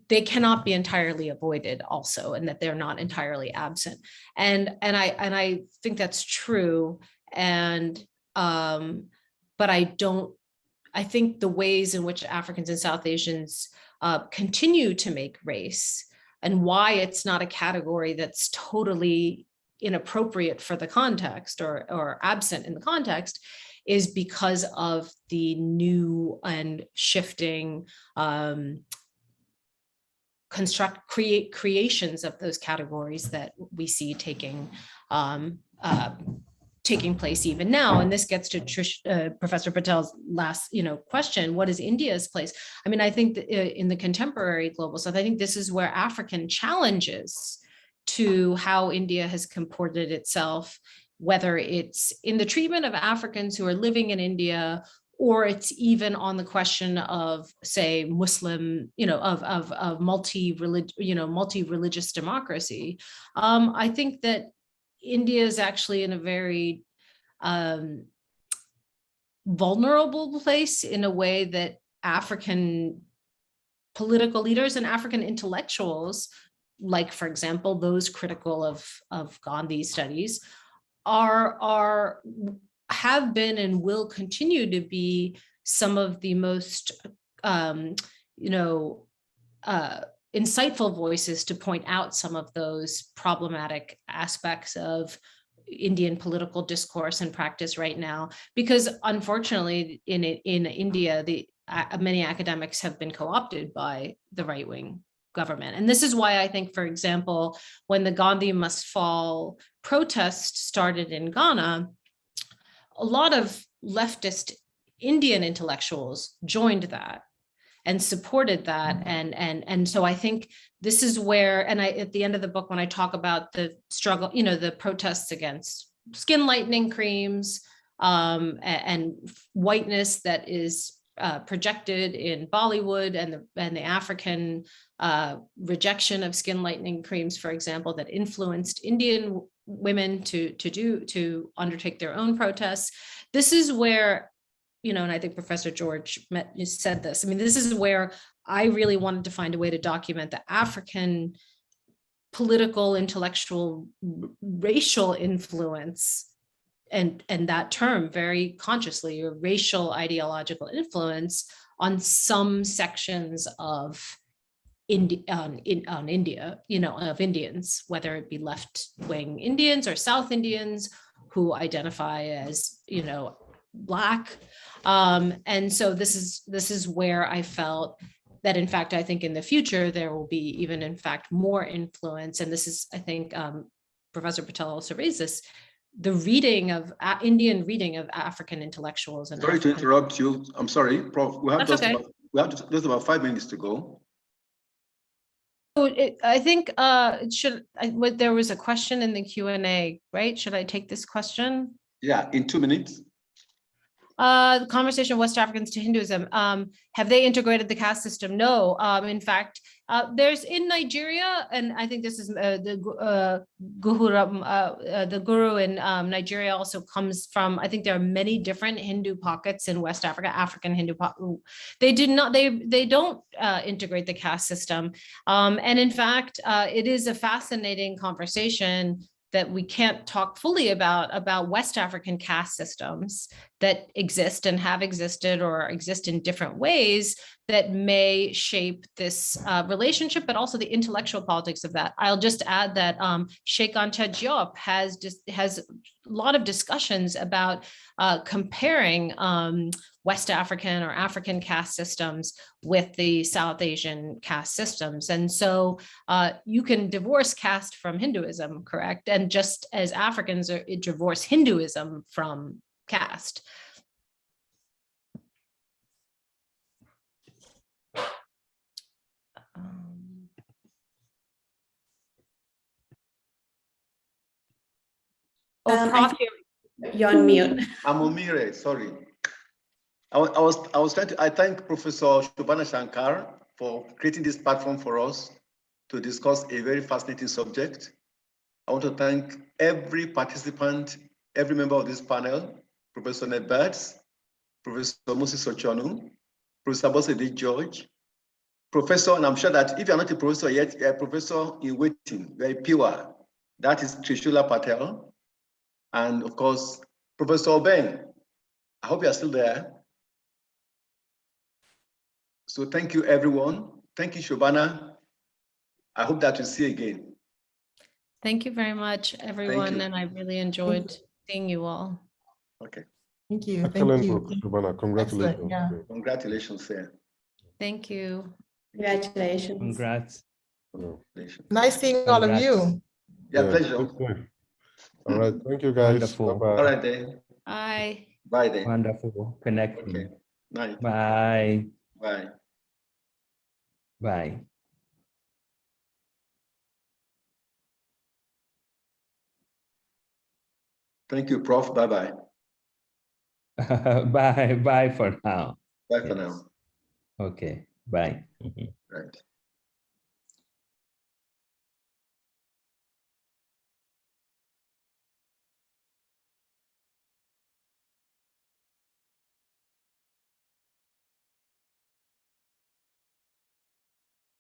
S4: they cannot be entirely avoided also, and that they're not entirely absent. And I think that's true. And but I think the ways in which Africans and South Asians continue to make race, and why it's not a category that's totally inappropriate for the context or absent in the context, is because of the new and shifting creations of those categories that we see taking place even now. And this gets to Professor Patel's last question: what is India's place? I mean, I think that in the contemporary global south, I think this is where African challenges to how India has comported itself, whether it's in the treatment of Africans who are living in India, or it's even on the question of, say, Muslim, of multi-religious democracy. I think that India is actually in a very vulnerable place, in a way that African political leaders and African intellectuals, like, for example, those critical of Gandhi studies, have been and will continue to be some of the most insightful voices to point out some of those problematic aspects of Indian political discourse and practice right now. Because unfortunately, in India, many academics have been co-opted by the right-wing government. And this is why I think, for example, when the Gandhi Must Fall protest started in Ghana, a lot of leftist Indian intellectuals joined that and supported that. And so I think this is where, and at the end of the book, when I talk about the struggle, the protests against skin lightening creams and whiteness that is projected in Bollywood, and the African rejection of skin lightening creams, for example, that influenced Indian women to undertake their own protests. This is where, and I think Professor George said this. I mean, this is where I really wanted to find a way to document the African political, intellectual, racial influence, and that term very consciously, your racial ideological influence on some sections of India, of Indians, whether it be left-wing Indians or South Indians who identify as, Black. And so this is where I felt that, in fact, I think in the future, there will be even, in fact, more influence. And this is, I think, Professor Patel also raised this, the reading of Indian reading of African intellectuals. And
S5: sorry to interrupt you. I'm sorry, Prof. We have just about 5 minutes to go.
S4: So I think there was a question in the Q&A, right? Should I take this question?
S5: Yeah, in 2 minutes.
S4: The conversation of West Africans to Hinduism. Have they integrated the caste system? No. In fact, there's in Nigeria, and I think this is the guru in Nigeria also comes from, I think there are many different Hindu pockets in West Africa, African Hindu they don't integrate the caste system. And in fact, it is a fascinating conversation that we can't talk fully about West African caste systems that exist and have existed or exist in different ways that may shape this relationship, but also the intellectual politics of that. I'll just add that Sheikh Anta Diop has a lot of discussions about comparing West African or African caste systems with the South Asian caste systems. And so you can divorce caste from Hinduism, correct? And just as Africans divorce Hinduism from caste. Prof,
S6: you're on mute.
S5: I'm Omire, sorry. I was trying to, I thank Professor Shobana Shankar for creating this platform for us to discuss a very fascinating subject. I want to thank every participant, every member of this panel, Professor Ned Batts, Professor Moses Ochonu, Professor Bosede George, Professor, and I'm sure that if you're not a professor yet, you're a professor in waiting, very pure. That is Trishula Patel. And of course, Professor Ben, I hope you're still there. So thank you, everyone. Thank you, Shobana. I hope that we'll see you again.
S4: Thank you very much, everyone. And I really enjoyed seeing you all.
S5: Okay.
S8: Thank you.
S7: Excellent
S8: Thank you.
S7: book, Shobana. Congratulations.
S8: Yeah.
S5: Congratulations, sir.
S4: Thank you.
S6: Congratulations.
S10: Congrats.
S8: Nice seeing all of you.
S5: Yeah, pleasure.
S7: All right. Thank you, guys.
S10: Wonderful.
S5: All right, then.
S4: Bye.
S5: Bye, then.
S10: Wonderful connecting.
S5: Okay. Night.
S10: Bye.
S5: Bye.
S10: Bye.
S5: Thank you, Prof. Bye-bye.
S10: Bye. Bye for now.
S5: Bye for now.
S10: Okay. Bye.
S5: Right.